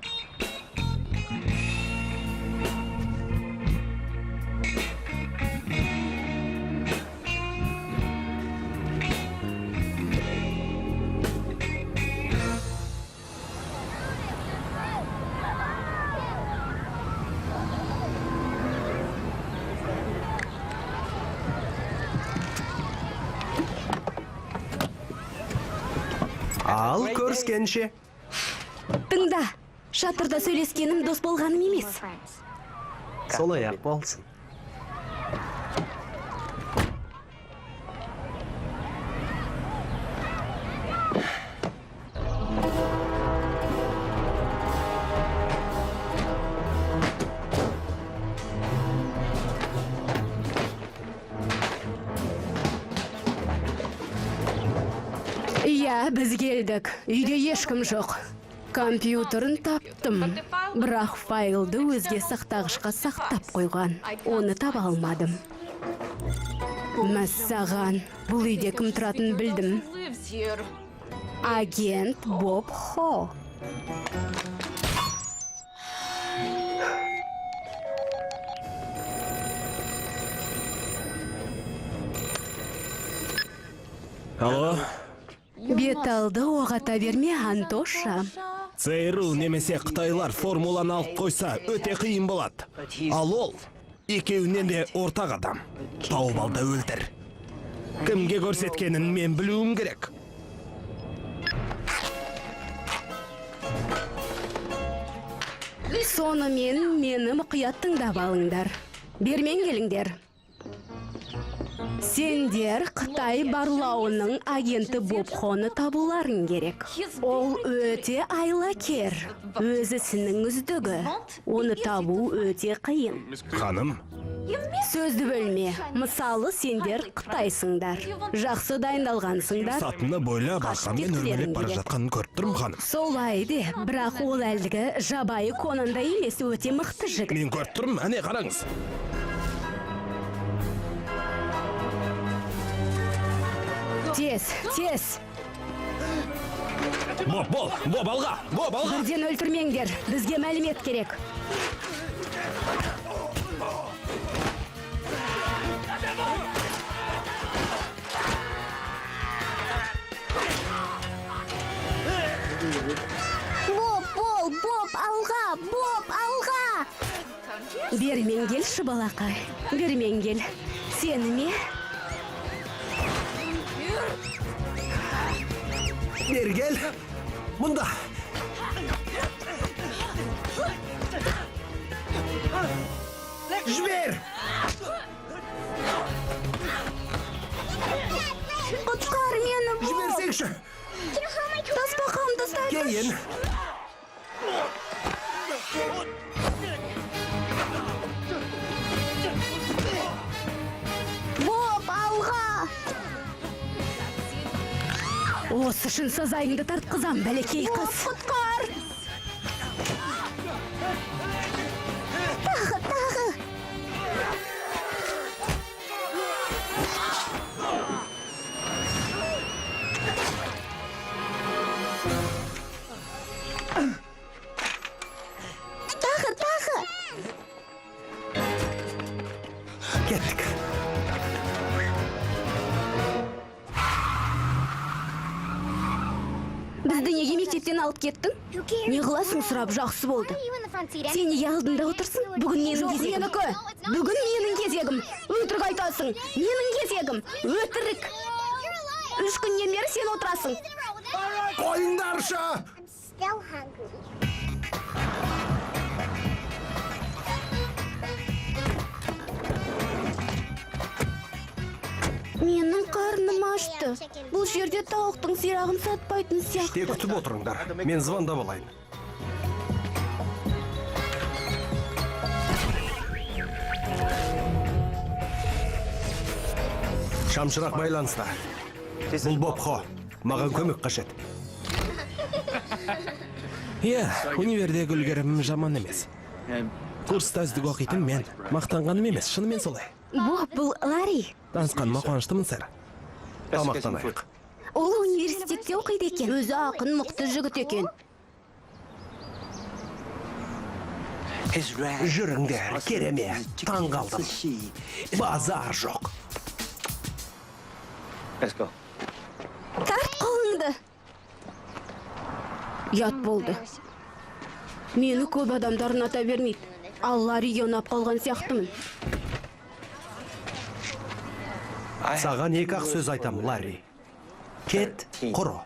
Ал көріскенше. Тыңда, шатырда сөйлескенім дос болғаным емес. Солай ақ болсын. Иә, біз келдік. Үйде ешкім жоқ. Компьютерін таптым. Бірақ файлды өзге сақтағышқа сақтап қойған. Оны таба алмадым. Мәссаған, бұл үйде кім тұратын білдім. Агент Боб Хо. Алло? Бет алды оғата берме, Антоша. ЦРУ немесе Қытайлар формуланы алып қойса өте қиын болады. Ал ол екеуінен де ортақ адам. Тауып алды өлтір. Кімге көрсеткенін мен білуім керек. Сонымен мені мұқият тыңдап алыңдар. Бермен келіңдер. Сендер Қытай барлауының агенті Боб Хоны табуларың керек. Ол өте айлакер. Өзісінің үздігі. Оны табу өте қиын. Ханым, Сөзді бөлме. Мысалы, сендер Қытайсыңдар. Жақсы дайындалғансыңдар. сатыны бойлап арқаммен өрмелеп бара жатқанын көріп тұрмын, ханым. Солай де, бірақ ол әлгі жабайы Конанда емес, өте мықты жігіт. Мен көріп тұрмын, әне қараңыз. Тез. Боб алға! Бірден өлтірмеңдер. Бізге мәлімет керек. Боб, алға! Бермен келші балақай. Бермен кел. Сені ме? Бергел. Мұнда. Жібер. Құтқар мені, Боб! Жіберсеңші. Тасбақамды ұстайды. Кейін. Боб, алға! Осы шын сазайыңды тартқызам, бәлекей қыз. Құтқар! Тағы! Тағы! Кеттік. Бізді неге мектептен алып кеттің? Не қыласың сұрап жақсы болды. Сен неге алдында отырсың? Бүгін менің кезегім. Бүгін менің кезегім. Өтірік айтасың. Менің кезегім. Өтірік. 3 күннен бері сен отырасың. Қойыңдаршы. Менің қарным ашты. Бұл жерде тауықтың сирағын сатпайтын Де сияқты. күтіп отырыңдар. Мен звондап алайын. Шамшырақ байланыста. Бұл Бобхо. Маған көмек қажет. Иә, универдегі үлгерімім жаман емес. Курста үздік оқитын мен. Мақтанғаным емес, шынымен солай. Боб, бұл Ларри. Танысқаныма қуаныштымын, сэр. Тамақтанайық. Ол университетте оқиды екен. Өзі ақын мықты жігіт екен. Жүріңдер, кереме. Таң қалдым. Базар жоқ. Тарт қолыңды. Ят болды. Мені көп адамдар ұната бермейді. Ал Ларриге ұнап қалған сияқтымын. Саған 2 ақ сөз айтам, Ларри. Кет, құры.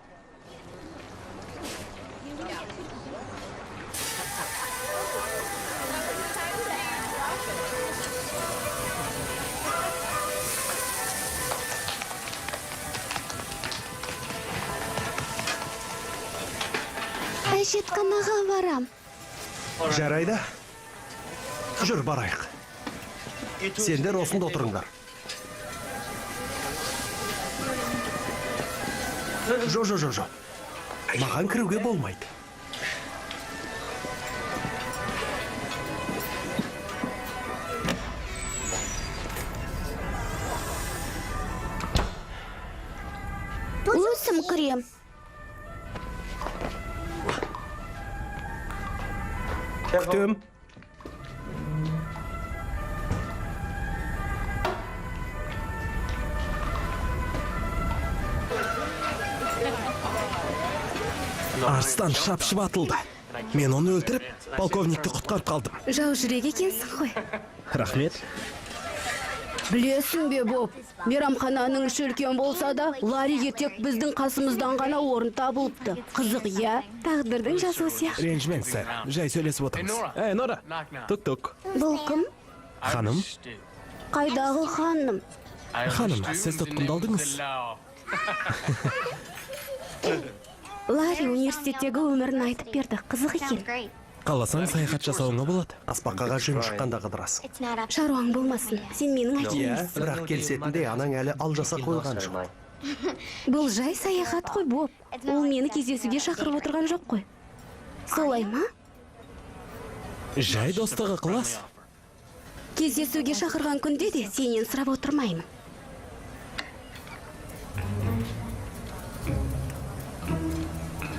Әжетханаға барам. Жарайды. Жүр барайық. Сендер осында отырыңдар. Жо. Маған кіруге болмайды. Өзім кірем. Күтім. Арыстан шапшып атылды. Мен оны өлтіріп, полковникті құтқарып қалдым. Жау жүрек екенсің ғой. Рахмет. Білесің бе, Боб, мейрамхананың іші үлкен болса да, Ларриге тек біздің қасымыздан ғана орын табылыпты. Қызық, иә, тағдырдың жазуы сияқты. Ренжімеңіз, сэр. Жай сөйлесіп отырмыз. Нора. Тук-тук. Бұл кім? Ханым, Қайдағы ханым? ханым, сіз тұтқындалдыңыз. Ларри университеттегі өмірін айтып берді. Қызық екен. Қаласаң саяхат жасауыңа болады. Аспаққаға жөн шыққанда қыдырасың. Шаруаң болмасын. Сен менің әкемсің. Бірақ келсетінде анаң әлі алжаса қойған жоқ. Бұл жай саяхат қой, Боб. Ол мені кездесуге шақырып отырған жоқ қой. Солай ма? Жай достығы қылас. Кездесуге шақырған күнде де сенен сұрап отырмаймын.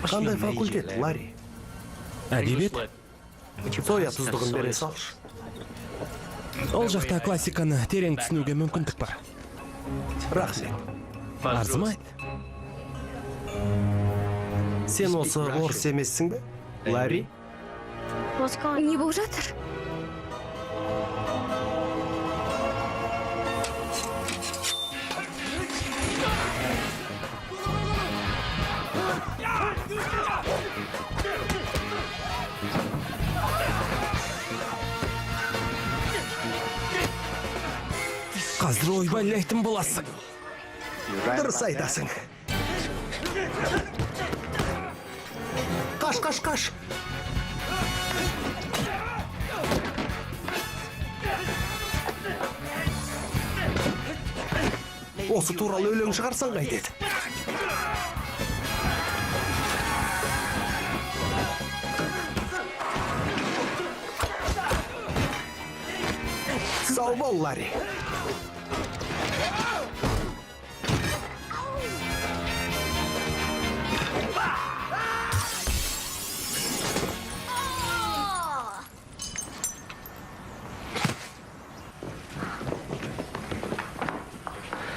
Қандай факультет, Ларри? Әдебиет. Соя тұздығын бере салшы. Ол жақта классиканы терең түсінуге мүмкіндік бар. Рахмет. Арзымайды. Сен осы орыс емессің бе, Ларри? Не болып жатыр? Қазір ойбайлайтын боласың. Дұрыс айтасың. Қаш. Осы туралы өлең шығарсаң қайтеді. Сау бол, Ларри.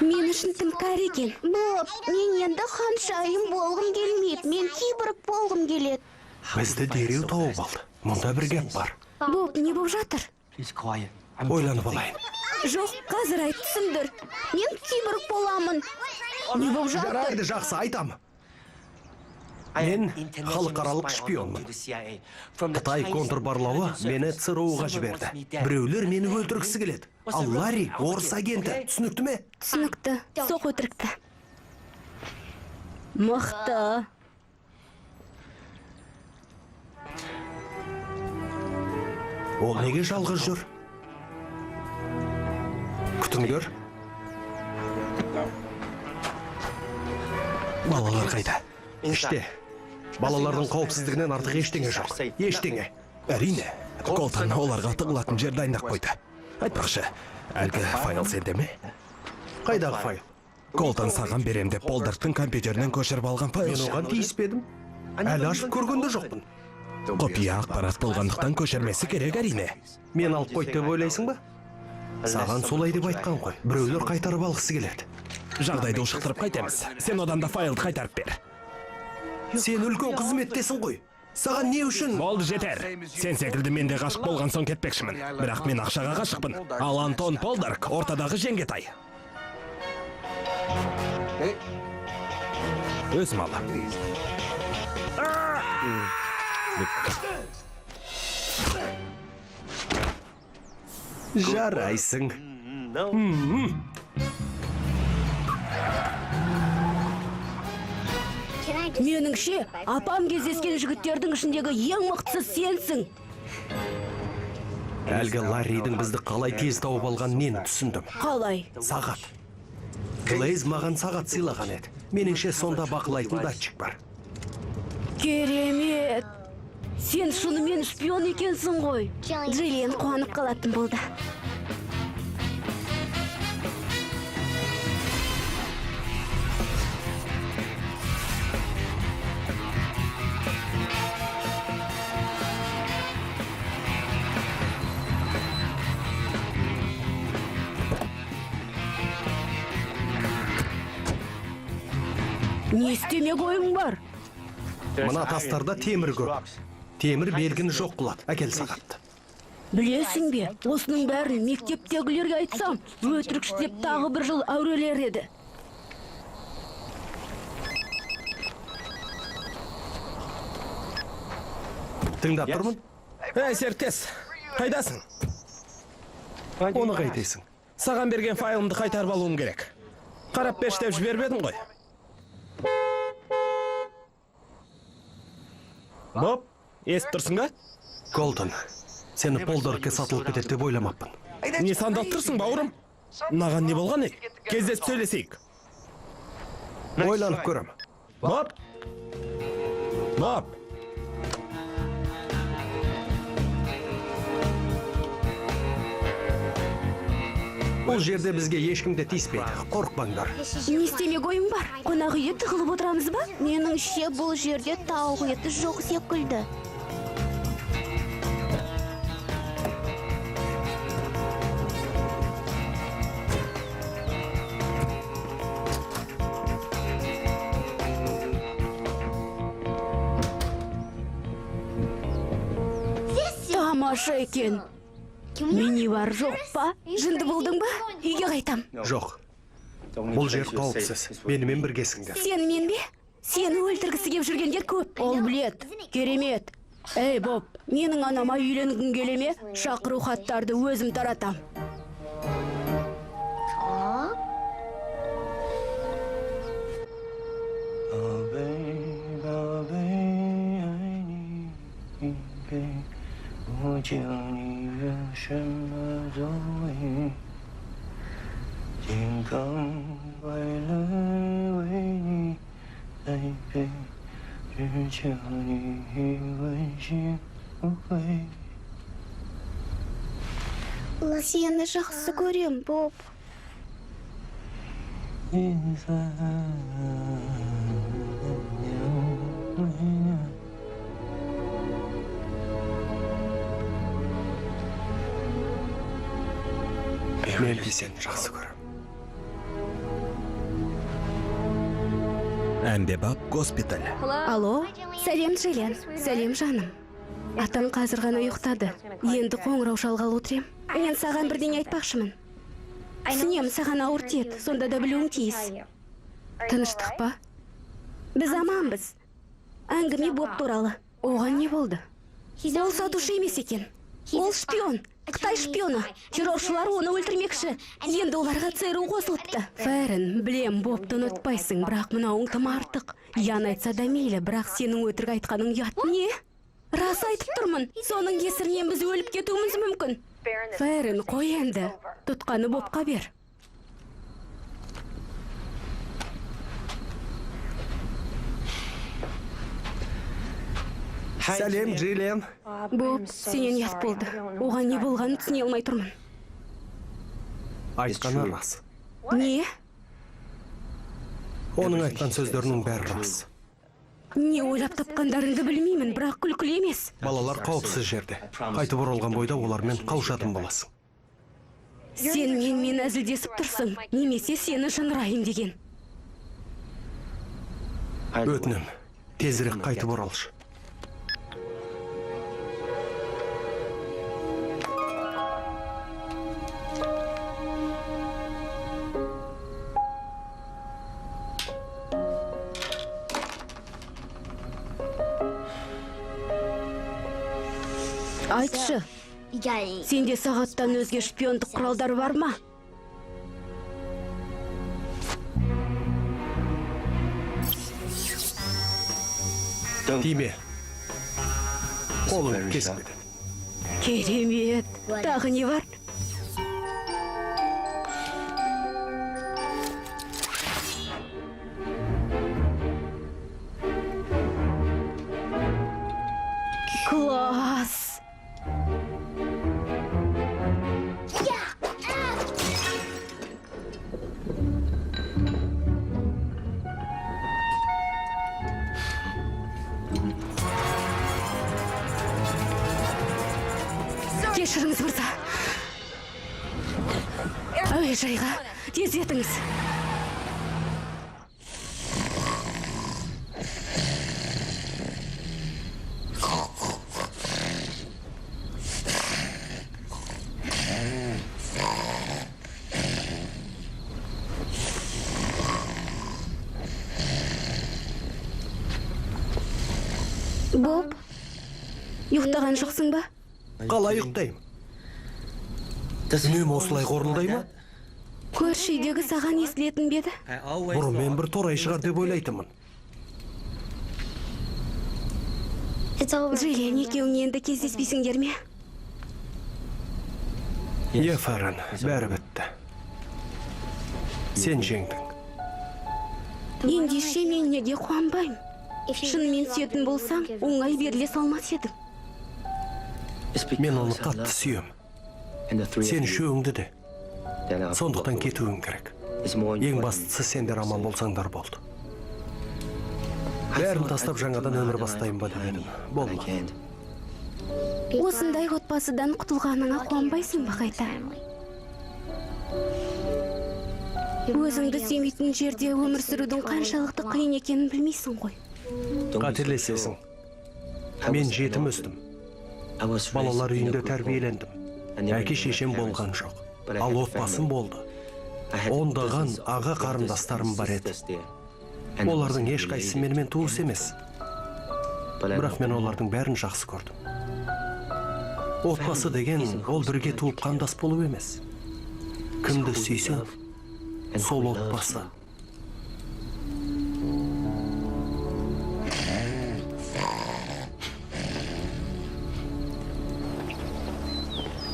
Мен үшін тым кәрі екен. Боб, мен енді ханшайым болғым келмейді. Мен киборг болғым келеді. Бізді дереу тауып алды. Мұнда бір гәп бар. Боб, не болып жатыр? Ойланып алайын. Жоқ, қазір айт түсіндір. Мен киборг боламын. Не болып жатыр? Жарайды, жақсы, айтам. Мен халықаралық шпионмын. Қытай контрбарлауы мені ЦРУ-ға жіберді. Біреулер мені өлтіргісі келеді. Ал Ларри орыс агенті, түсінікті ме? Түсінікті. Соқ өтірікті. Мықты. Ол неге жалғыз жүр? Күтіңдер. Балалар қайда? Іште. Балалардың қауіпсіздігінен артық ештеңе жоқ. Ештеңе. Әрине, Колтон оларға тығылатын жер дайындап қойды. Айтпақшы, әлгі файл сенде ме? Қайдағы файл? Колтон саған берем деп Полдарктың компьютерінен көшіріп алған файл. Мен оған тиіспедім. Әлі ашып көргенде жоқпын. Құпия ақпарат болғандықтан көшірмесі керек әрине. Мен алып қойды деп ойлайсың ба? Саған солай деп айтқан ғой. Біреулер қайтарып алғысы келеді. Жағдайды ушықтырып қайтеміз. Сен одан да файлды қайтарып бер. Сен үлкен қызметтесің ғой. Саған не үшін? Болды, жетер. Сен секілді мен де ғашық болған соң кетпекшімін. Бірақ мен ақшаға ғашықпын. Ал Антон Полдарк ортадағы жеңгетай. Өз малы. Жарайсың. Меніңше, апам кездескен жігіттердің ішіндегі ең мықтысы сенсің. Әлгі Ларридің бізді қалай тез тауып алған нені түсіндім. Қалай? Сағат. Глейз маған сағат сыйлаған еді. Меніңше сонда бақылайтын датчик бар. Керемет. Сен шынымен шпион екенсің ғой. Джиллиан қуанып қалатын болды. Не істемек ойың бар? Мына тастарда темір көп. Темір белгіні жоқ қылады. Әкел сағатты. Білесің бе, осының бәрін мектептегілерге айтсам, өтірік істеп тағы бір жыл әурелер еді. Тыңдап тұрмын. Серіктес, қайдасың? Оны қайтесің. Саған берген файлымды қайтарып алуым керек. Қарап берші деп жібермедің ғой. Боб, естіп тұрсың ба? Колтон, сені Полдаркке сатылып кетеді деп ойламаппын. Не сандалып тұрсың, бауырым? Маған не болған еді? Кездесіп сөйлесейік. Ойланып көрем. Боб! Боб! Бұл жерде бізге ешкім де тиіспейді. Қорықпаңдар. Не істемек ойың бар? Қонақ үйде тығылып отырамыз ба? Меніңше бұл жерде тауық еті жоқ секілді. Тамаша екен. Мені бар жоқ па? Жынды болдың ба? Үйге қайтам. Жоқ. Бұл жер қауіпсіз. Менімен біргесіңдер. Сенімен бе? Сені өлтіргісі кеп жүргендер көп. Ол білет. Керемет. Эй, Боб, менің анама үйленгің келе ме? Шақыру хаттарды өзім таратам. Сені жақсы көрем, Боб. Мен де сені жақсы көрем. Әмбебап госпиталь. Алло, сәлем, Джиллиан. Сәлем, жаным. Атаң қазір ғана ұйықтады. Енді қоңырау шалғалы отырем. Мен саған бірдеңе айтпақшымын. Түсінем, саған ауыр тиеді, сонда да білуің тиіс. Тыныштық па? Біз аманбыз. Әңгіме Боб туралы. Оған не болды? Ол сатушы емес екен. Ол шпион. Қытай шпионы. Терроршылар оны өлтірмекші. Енді оларға ЦРУ қосылыпты. Фәрін, білем, Бобты ұнатпайсың, бірақ мынауың тым артық. Ян айтса да мейлі, бірақ сенің өтірік айтқаның ұят. Не? Рас айтып тұрмын. Соның кесірінен біз өліп кетуіміз мүмкін. Фәрін, қой енді. Тұтқаны Бобқа бер. Сәлем, Джиллиан. Боб, сенен ұят болды. Оған не болғанын түсіне алмай тұрмын. Айтқаны рас. Не? Оның айтқан сөздерінің бәрі рас. Не ойлап тапқандарыңды білмеймін, бірақ күлкілі емес. Балалар қауіпсіз жерде. Қайтып оралған бойда олармен қауышатын боласың. Сен мен әзілдесіп тұрсың, немесе сені жынырайым деген. Өтінем, тезірек қайтып оралшы. Айтшы, сенде сағаттан өзге шпиондық құралдар бар ма? Тиме. Қолын кеспеді. Керемет. Тағы не бар? Класс. Кешіріңіз, мырза. Әуежайға тез етіңіз. Боб, ұйықтаған жоқсың ба? Қалай ұйықтаймын? Үнем осылай қорылдай ма? Көрші үйдегі саған естілетін беді? Бұрын мен бір торай шығар деп ойлайтынмын. Джиллиан, екеуің енді кездеспейсіңдер ме? Е, Фәрін, бәрі бітті. Сен жеңдің. Ендеше мен неге қуанбаймын? Шынымен сүйетін болсаң, оңай беріле салмас едім. Мен оны қатты сүйем. Сен үшеуіңді де. Сондықтан кетуің керек. Ең бастысы сендер аман болсаңдар болды. Бәрін тастап жаңадан өмір бастайын ба деп едім. Болма. Осындай отбасыдан құтылғаныңа қуанбайсың ба қайта? Өзіңді сүймейтін жерде өмір сүрудің қаншалықты қиын екенін білмейсің ғой. Қателесесің. Мен жетім өстім. Балалар үйінде тәрбиелендім. Әке шешем болған жоқ. Ал отбасым болды. Ондаған аға қарындастарым бар еді. Олардың ешқайсысы менімен туыс емес. Бірақ мен олардың бәрін жақсы көрдім. Отбасы деген ол бірге туып қандас болу емес. Кімді сүйсең, сол отбасы.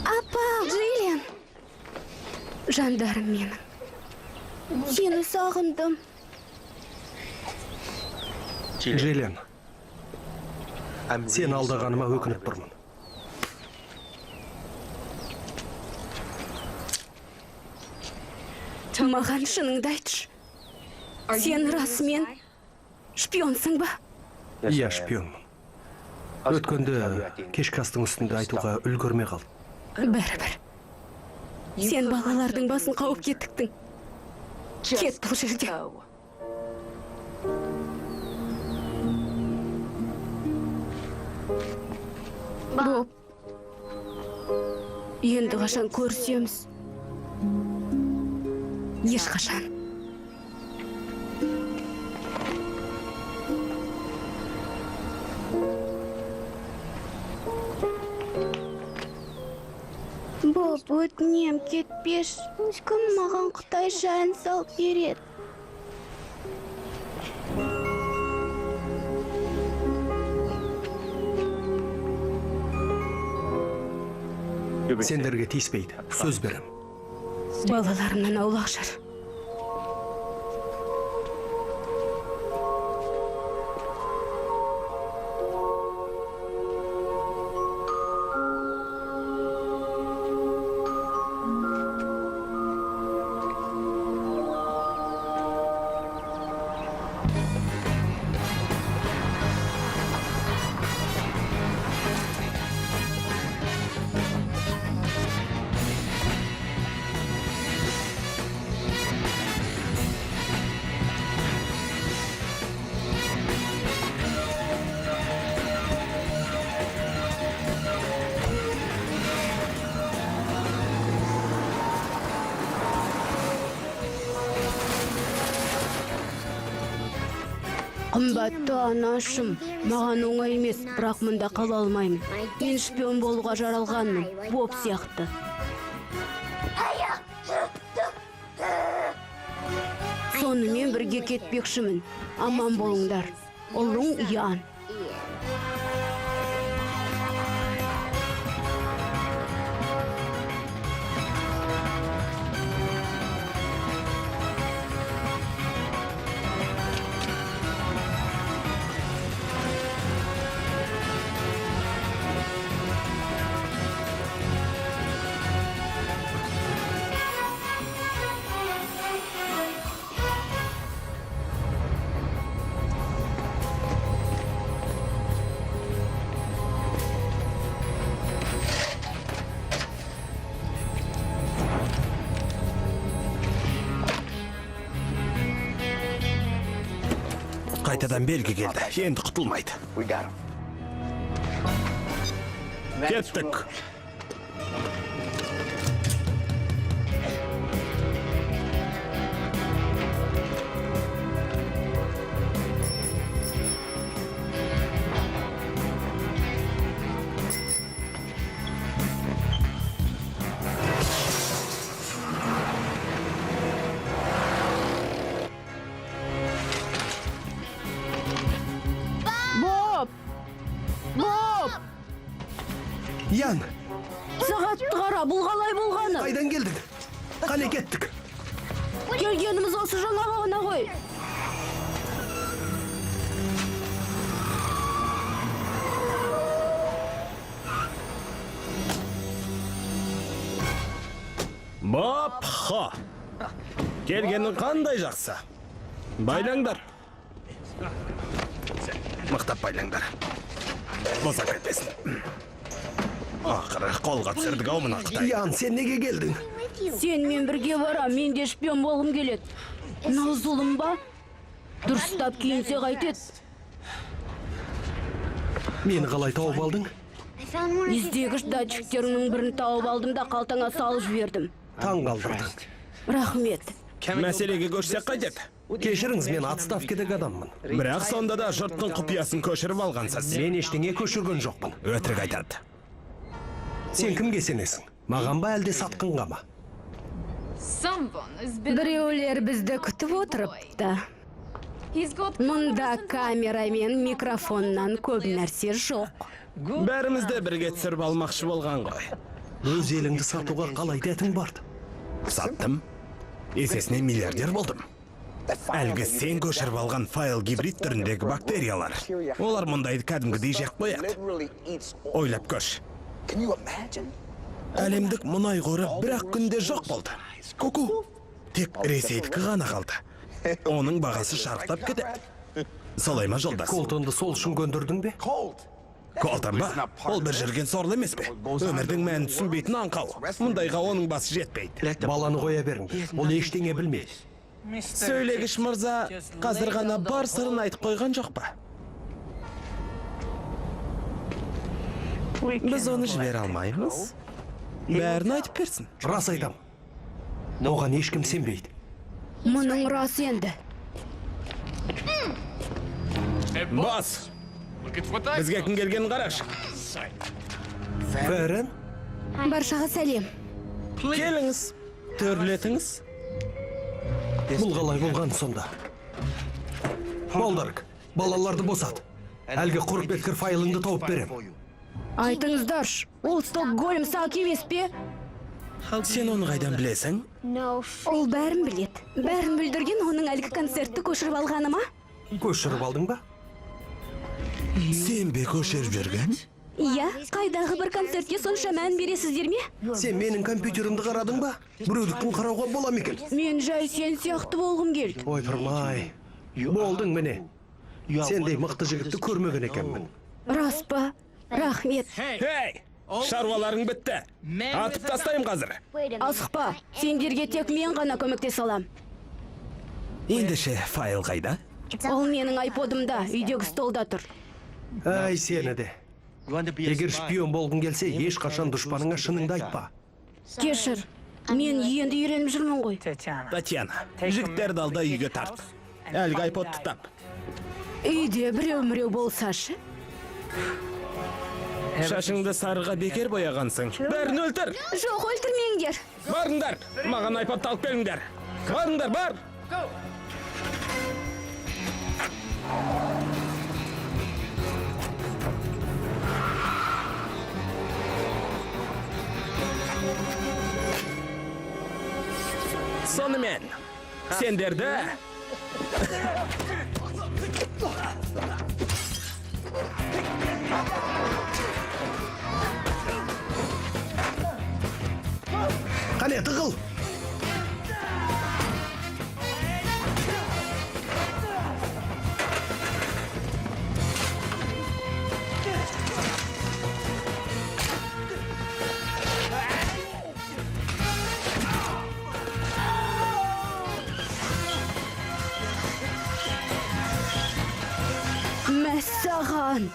Апа, Джиллиан. Жандарым менің. Сені сағындым. Джиллиан, сен алдағаныма өкініп тұрмын. Маған шыныңды айтшы. Сен расымен шпионсың ба? Иә, шпионмын. Өткенде кешкі астың үстінде айтуға үлгермей қалдым. Бәрібір. Сен балалардың басын қауып кеттіктің. Кет бұл жерде. Боб, енді қашан көрісеміз? Ешқашан. Боб, өтінем кетпеш. Кім маған қытайша ән салып береді? Сендерге тиіспейді. Сөз берем. Балаларымнан аулақ жар. Қымбатты анашым, маған оңай емес, бірақ мұнда қала алмаймын. Мен шпион болуға жаралғанмын, Боб сияқты. Сонымен бірге кетпекшімін. Аман болыңдар. Ұлың Ян. Қайтадан белгі келді. Енді құтылмайды. Кеттік. Ян, Сағатты қара, бұл қалай болғаны? қайдан келдің? Қане кеттік? Келгеніміз осы жаңа ғана ғой. Бап-ха! Келгенің қандай жақсы? Байлаңдар. Мықтап байлаңдар. Босап кетпесін. Ақыры қолға түсірдік ау мына Қытай. Ян, сен неге келдің? Сенімен бірге бара, мен де шпион болғым келеді. Наузулым ба? Дұрыстап киінсе қайтеді. Мені қалай тауып алдың? Издегіш датчиктерінің бірін тауып алдым да қалтаңа салып жібердім. Таң қалдырдың. Рахмет. Мәселеге көшсек қайтеді? Кешіріңіз, мен отставкедегі адаммын. Бірақ сонда да жұрттың құпиясын көшіріп алғансыз. Мен ештеңе көшірген жоқпын. Өтірік айтады. Сен кімге сенесің? Маған ба әлде сатқынға ма? Біреулер бізді күтіп отырыпты. Мұнда камера мен микрофоннан көп нәрсе жоқ. Бәрімізді бірге түсіріп алмақшы болған ғой. Өз еліңді сатуға қалай дәтің барды? Саттым. Есесіне миллиардер болдым. Әлгі сен көшіріп алған файл гибрид түріндегі бактериялар. Олар мұндайды кәдімгідей жек қояды. Ойлап көш. Әлемдік мұнай қоры бір-ақ күнде жоқ болды. Ку-ку. Тек Ресейдікі ғана қалды. Оның бағасы шарықтап кетеді. Солай ма, жолдас? Колтонды сол үшін көндірдің бе? Колтон ба? Ол бір жүрген сорлы емес пе? Өмірдің мәнін түсінбейтін аңқау. Мұндайға оның басы жетпейді. Баланы қоя беріңдер. Ол ештеңе білмейді. Сөйлегіш мырза қазір ғана бар сырын айтып қойған жоқ па? Біз оны жібере алмаймыз. Бәрін айтып берсін. Рас айтам. Оған ешкім сенбейді. Мұның рас енді. Бос! Бізге кім келгенін қарашы. Фәрен? Баршаға сәлем. Келіңіз, төрлетіңіз. Бұл қалай болған сонда? Молдарк, балаларды босат. Әлгі құрып беткір файлыңды тауып берем. Айтыңыздарш, ол Стокгольм сақ емес пе? Сен оны қайдан білесің? Ол бәрін білет. Бәрін білдірген оның әлгі концертті көшіріп алғаны ма? Көшіріп алдың ба? Сен бе көшіріп жүрген? Иә, қайдағы бір концертке сонша мән бересіздер ме? Сен менің компьютерімді қарадың ба? Біреуліктің қарауға бола ма екен? Мен жай сен сияқты болғым келді. Ойпырмай. Болдың міне. Сендей мықты жігітті көрмеген екенмін. Рас па? Рахмет. Хей! Шаруаларың бітті. Атып тастайым қазір. Асықпа, сендерге тек мен ғана көмектесе алам. Ендеше файл қайда? Ол менің айподымда, үйдегі столда тұр. Ай, сені де. Егер шпион болғың келсе, ешқашан дұшпаныңа шыныңды айтпа. Кешір, мен енді үйреніп жүрмін ғой. Татьяна, жігіттерді алда үйге тарт. Әлгі айподты тап. Үйде біреу-міреу болсашы. Шашыңды сарыға бекер бояғансың. Бәрін өлтір. Жоқ, өлтірмеңдер. Барыңдар, маған айподты алып келіңдер. Барыңдар, бар. Сонымен, сендерді... Қане, тығыл! Мәссаған!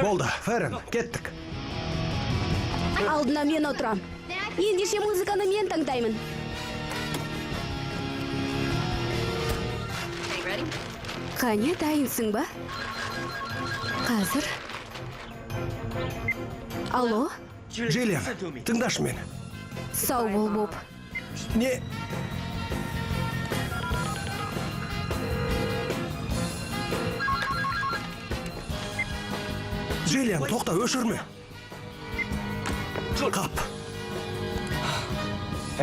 Болды, Фәрен, кеттік. Алдына мен отырам. Ендеше музыканы мен таңдаймын. Қане, дайынсың ба? Қазір. Алло? Джиллиан, тыңдашы мені. Сау бол, Боб. Не? Джиллиан, тоқта, өшірме. Қап.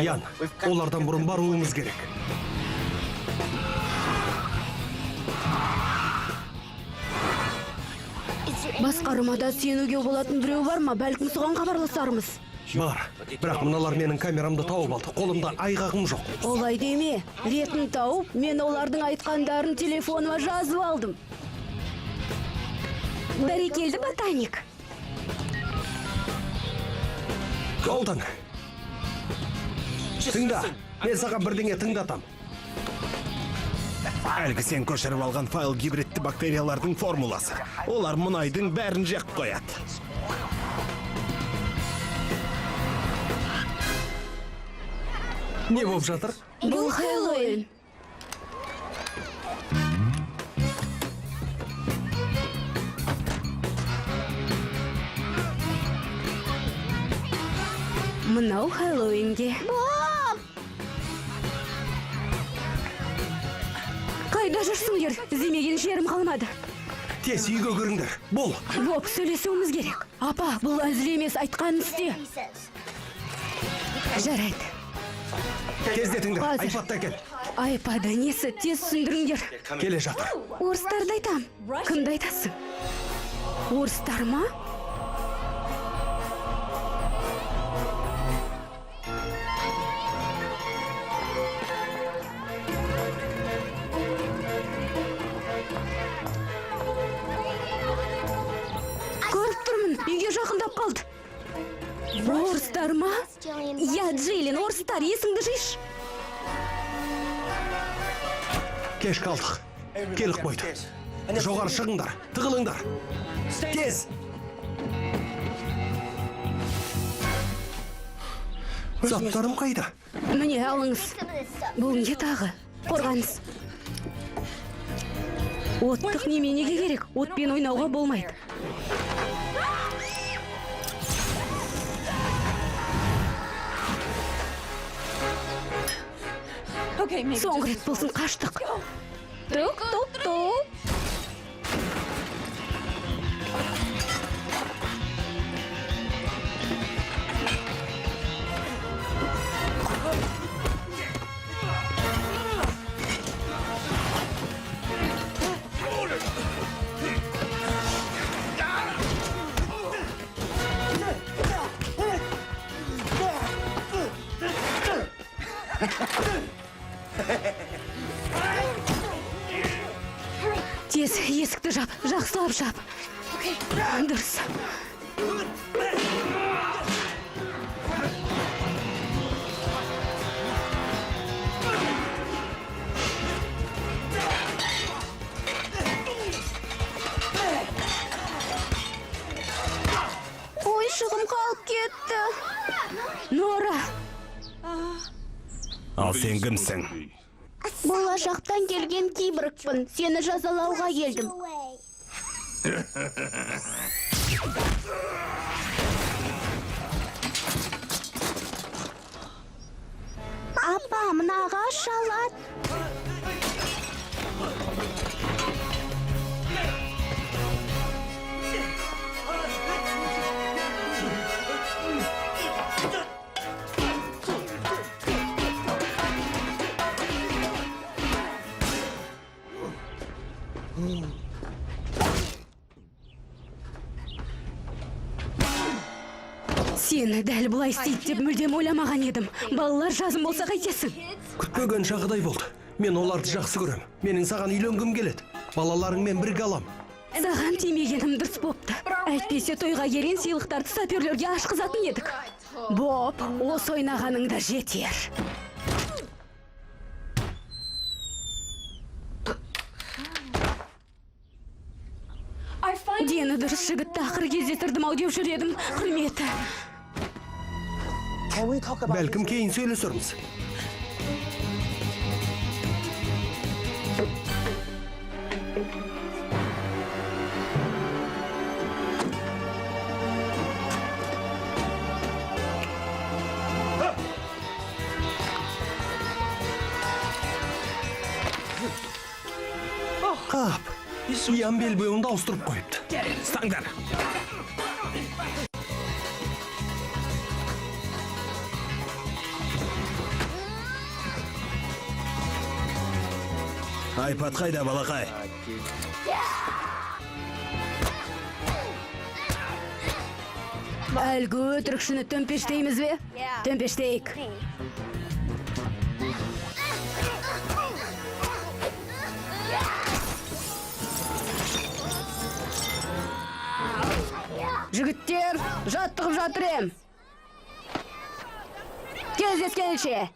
Ян, олардан бұрын баруымыз керек. Басқармада сенуге болатын біреу бар ма? Бәлкім соған хабарласармыз. Бар, бірақ мыналар менің камерамды тауып алды. Қолымда айғағым жоқ. Олай деме. Ретін тауып, мен олардың айтқандарын телефоныма жазып алдым. Бәрекелді, ботаник. Болдың. Тыңда, мен саған бірдеңе тыңдатам. Әлгі сен көшіріп алған файл гибридті бактериялардың формуласы. Олар мұнайдың бәрін жек қояды. Не болып жатыр? Бұл Хэллоуин. Мынау Хэллоуинге. Қайда жүрсіңдер? Іздемеген жерім қалмады. Тез үйге кіріңдер. Бол. Боп, сөйлесуіміз керек. Апа, бұл әзіл емес, айтқанын істе. Жарайды. Тездетіңдер. Қазір. Айпатты әкел. Айпады несі, тез түсіндіріңдер. Келе жатыр. Орыстарды айтам. Кімді айтасың? Орыстар ма? Көріп тұрмын, үйге жақындап қалды. Орыстар ма? Я, Джейлин, орыстар, есіңді жиыш. Кеш қалдық. Келіп қойды. Жоғары шығыңдар. Тығылыңдар. Тез. Заттарым қайда? Міне алыңыз. Бұл не тағы? Қорғаныс. Оттық неменеге керек? Отпен ойнауға болмайды. Соңғы рет болсын қаштық. Тук-тук-тук. Тез есікті жап, жақсылап жап. Дұрыс. Ой, шығым қалып кетті. Нора. Ал сен кімсің? Болашақтан келген киборгпын. Сені жазалауға келдім. Апа, мынаға шалат. Сені дәл бұлай істейді деп мүлдем ойламаған едім. Балалар жазым болса қайтесің? Күтпеген жағдай болды. Мен оларды жақсы көрем. Менің саған үйленгім келеді. Балаларыңмен бірге алам. Саған тимегенім дұрыс бопты. Әйтпесе тойға келген сыйлықтарды саперлерге ашқызатын едік. Боп, осы ойнағаның да жетер. Дені дұрыс жігітті ақыры кездестірдім ау деп жүр едім. Құрметі. Бәлкім кейін сөйлесерміз. Қап, ұян белбеуінді ауыстырып қойыпты. Стаңдар. Айпат қайда, балақай? Әлгі өтірікшіні төмпештейміз бе? Төмпештейік. Жігіттер, жаттығып жатыр ем. Кездескенше.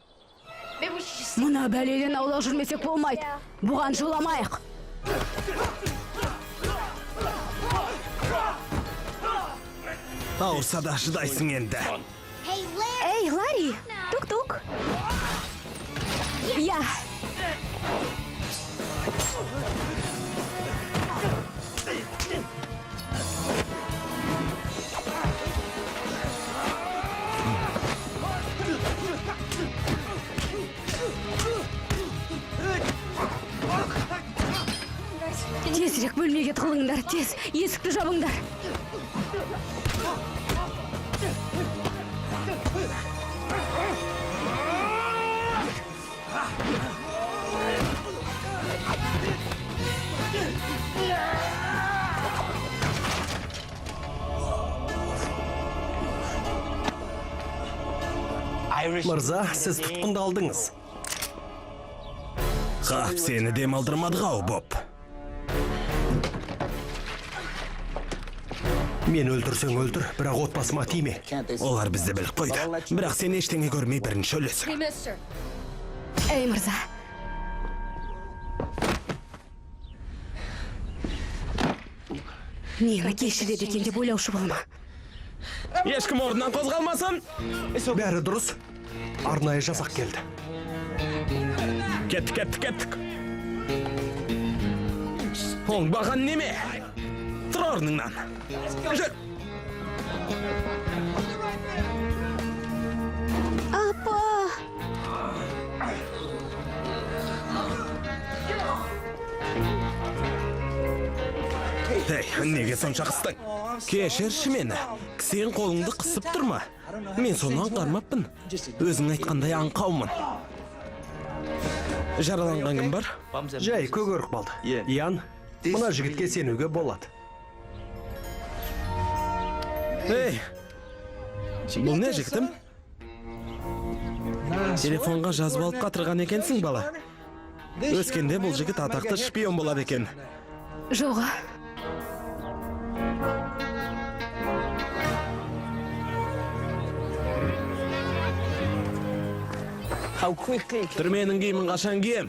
Мына бәледен аулақ жүрмесек болмайды. Бұған жоламайық. Ауырса да шыдайсың енді. Эй, Ларри, тук-тук. Я. Тезірек бөлмеге тығылыңдар, тез, есікті жабыңдар. Мырза, сіз тұтқынды алдыңыз. Қап, сені демалдырмадық ау, Боб. Мен өлтірсең өлтір, бірақ отбасыма тиме. Олар бізді біліп қойды. Бірақ сен ештеңе көрмей бірінші өлесің. mister. Эй, мырза. Мені кешіреді екен деп ойлаушы болма. Ешкім орнынан қозғалмасын. Бәрі дұрыс. Арнайы жасақ келді. Кеттік. Оңбаған неме? Тұр орныңнан. Жүр. Апа! Ей, неге сонша қыстың? Кешірші мені. Сен қолыңды қысып тұрма. Мен соны аңғармаппын. Өзің айтқандай аңқаумын. Жараланған кім бар? Жай көгерік балды. Ян, мына жігітке сенуге болады. Ей, бұл не жігітім? Телефонға жазып алып қатырған екенсің, бала. Өскенде бұл жігіт атақты шпион болады екен. Жоға. Түрменің киімін қашан кием?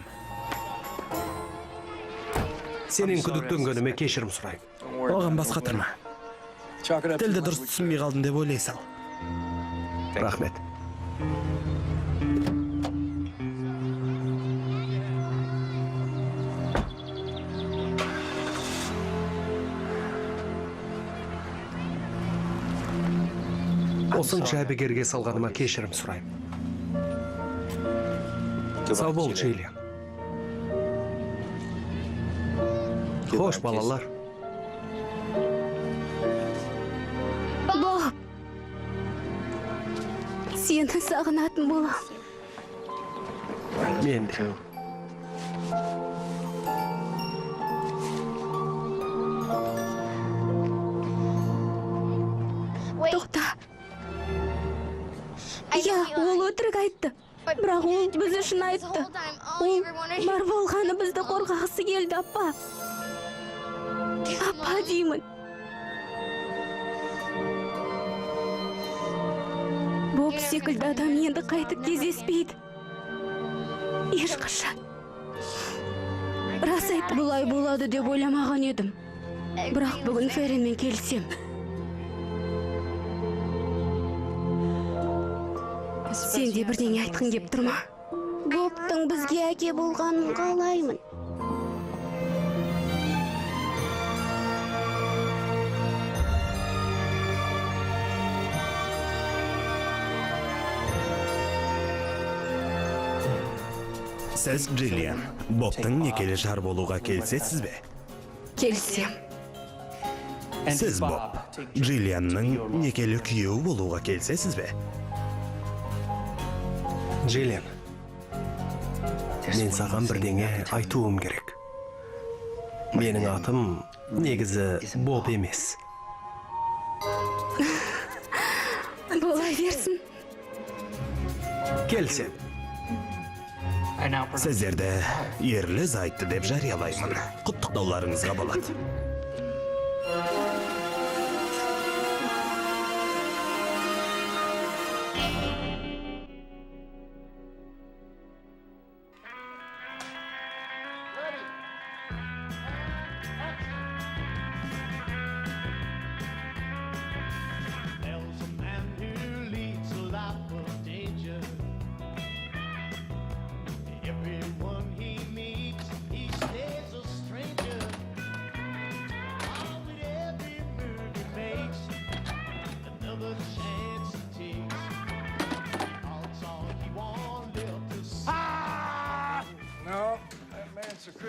Сенен күдіктенгеніме кешірім сұрайым. Оған басқа тұрма. Тілді дұрыс түсінбей қалдым деп ойлай сал. Рахмет. Осынша әбігерге салғаныма кешірім сұрайым. Сау бол, Джиллиан. Хош, балалар. Боб! Сені сағынатын болам. Мен де. Тоқта. Я, ол өтірік айтты. Бірақ ол біз үшін айтты. Ол бар болғаны бізді қорғағысы келді, апа. Апа деймін. Боб секілді адам енді қайтып кездеспейді. Ешқашан. Рас айтты, бұлай болады деп ойламаған едім. Бірақ бүгін Ференмен келсем. Сен де бірдеңе айтқың кеп тұрма? Бобтың бізге әке болғанын қалаймын. Сіз, Джиллиан, Бобтың некелі жар болуға келсесіз бе? Келсем. Сіз, Боб, Джиллианның некелі күйеуі болуға келсесіз бе? Джиллиан, мен саған бірдеңе айтуым керек. Менің атым негізі Боб емес. Бола берсін. Келсем. Сіздерді ерлі зайтты деп жариялаймын. Құттықтауларыңызға болады.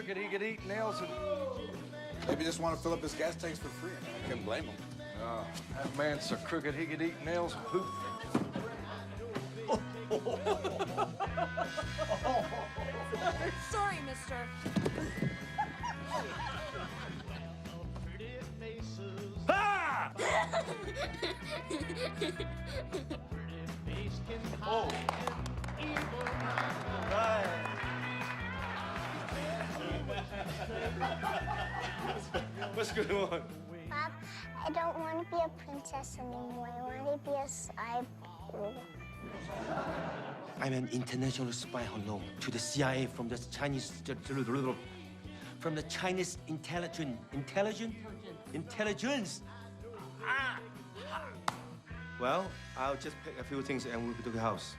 crooked, he could eat nails and... Maybe just want to fill up his gas tanks for free. I can't blame him. Oh, that man's so crooked, he could eat nails and poop. Sorry, mister. What's going on? Bob, I don't want to be a princess anymore. I want to be a cyborg. I'm an international spy unknown to the CIA from the Chinese intelligence. Ah. Well, I'll just pick a few things and we'll be to the house.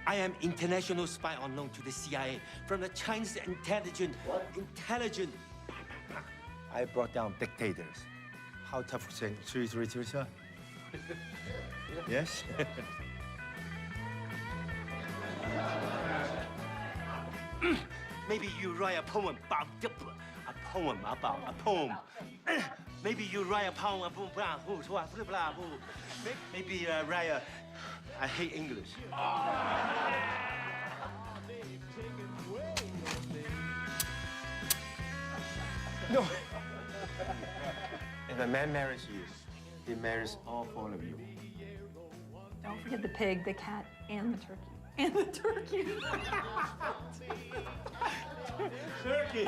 I am international spy unknown to the CIA from the Chinese intelligence. I brought down dictators. How tough is it? 3, sir? Yes? Maybe you write a poem about a poem about a poem. Maybe you write a poem about maybe write a I hate English. No. If a man marries you, he marries all 4 of you. Don't forget the pig, the cat, and the turkey. And the turkey. Turkey.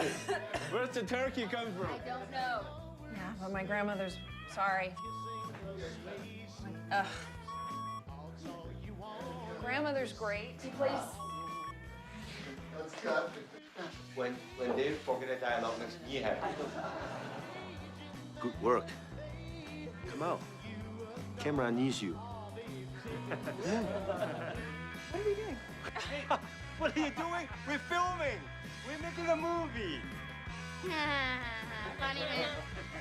Where's the turkey come from? I don't know. Yeah, but my grandmother's sorry. Ugh. Grandmother's great. She plays. When they forget the dialogue, you happy. Good work. Come out. Camera needs you. What are we doing? What are you doing? We're filming. We're making a movie. Funny man.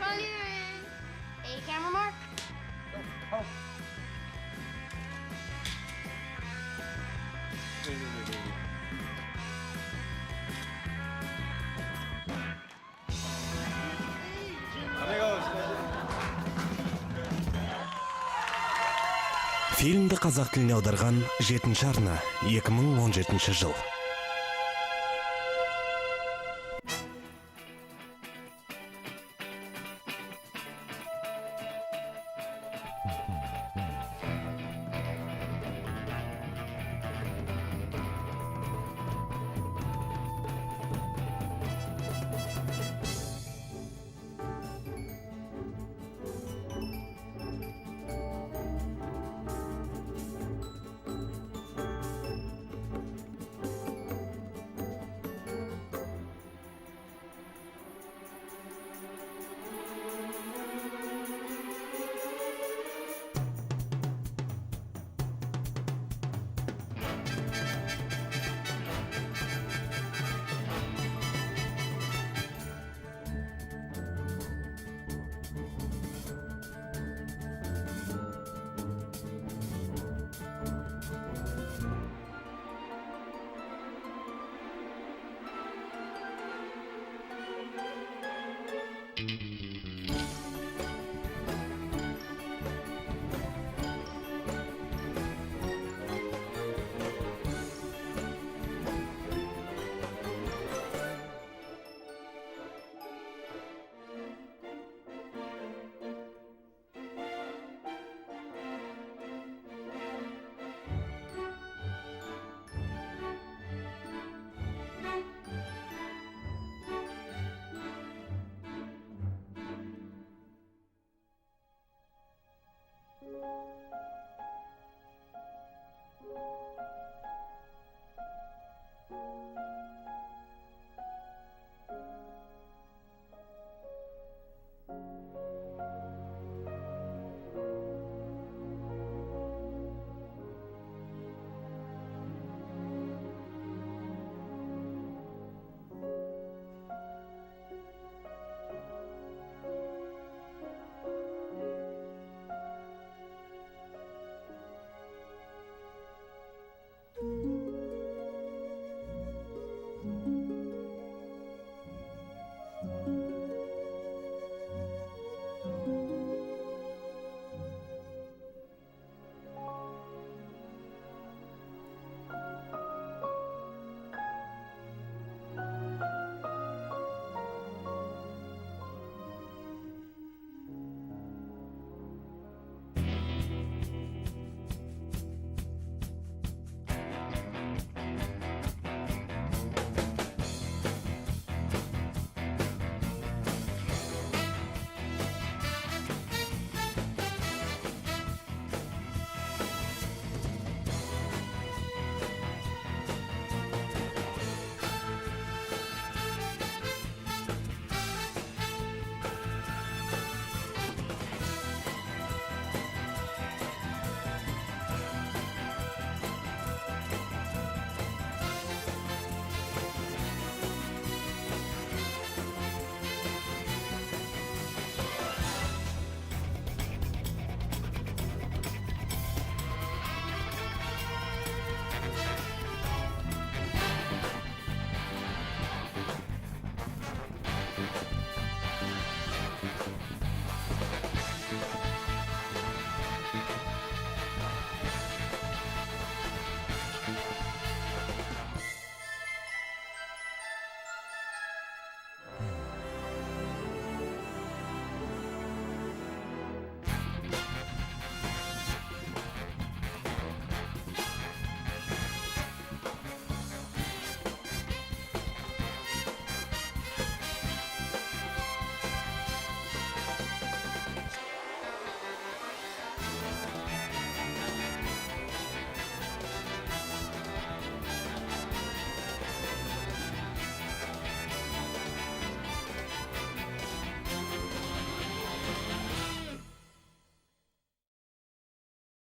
Funny man. Hey, camera mark. Oh. Фильмді қазақ тіліне аударған 7-ші арна 2017 жыл.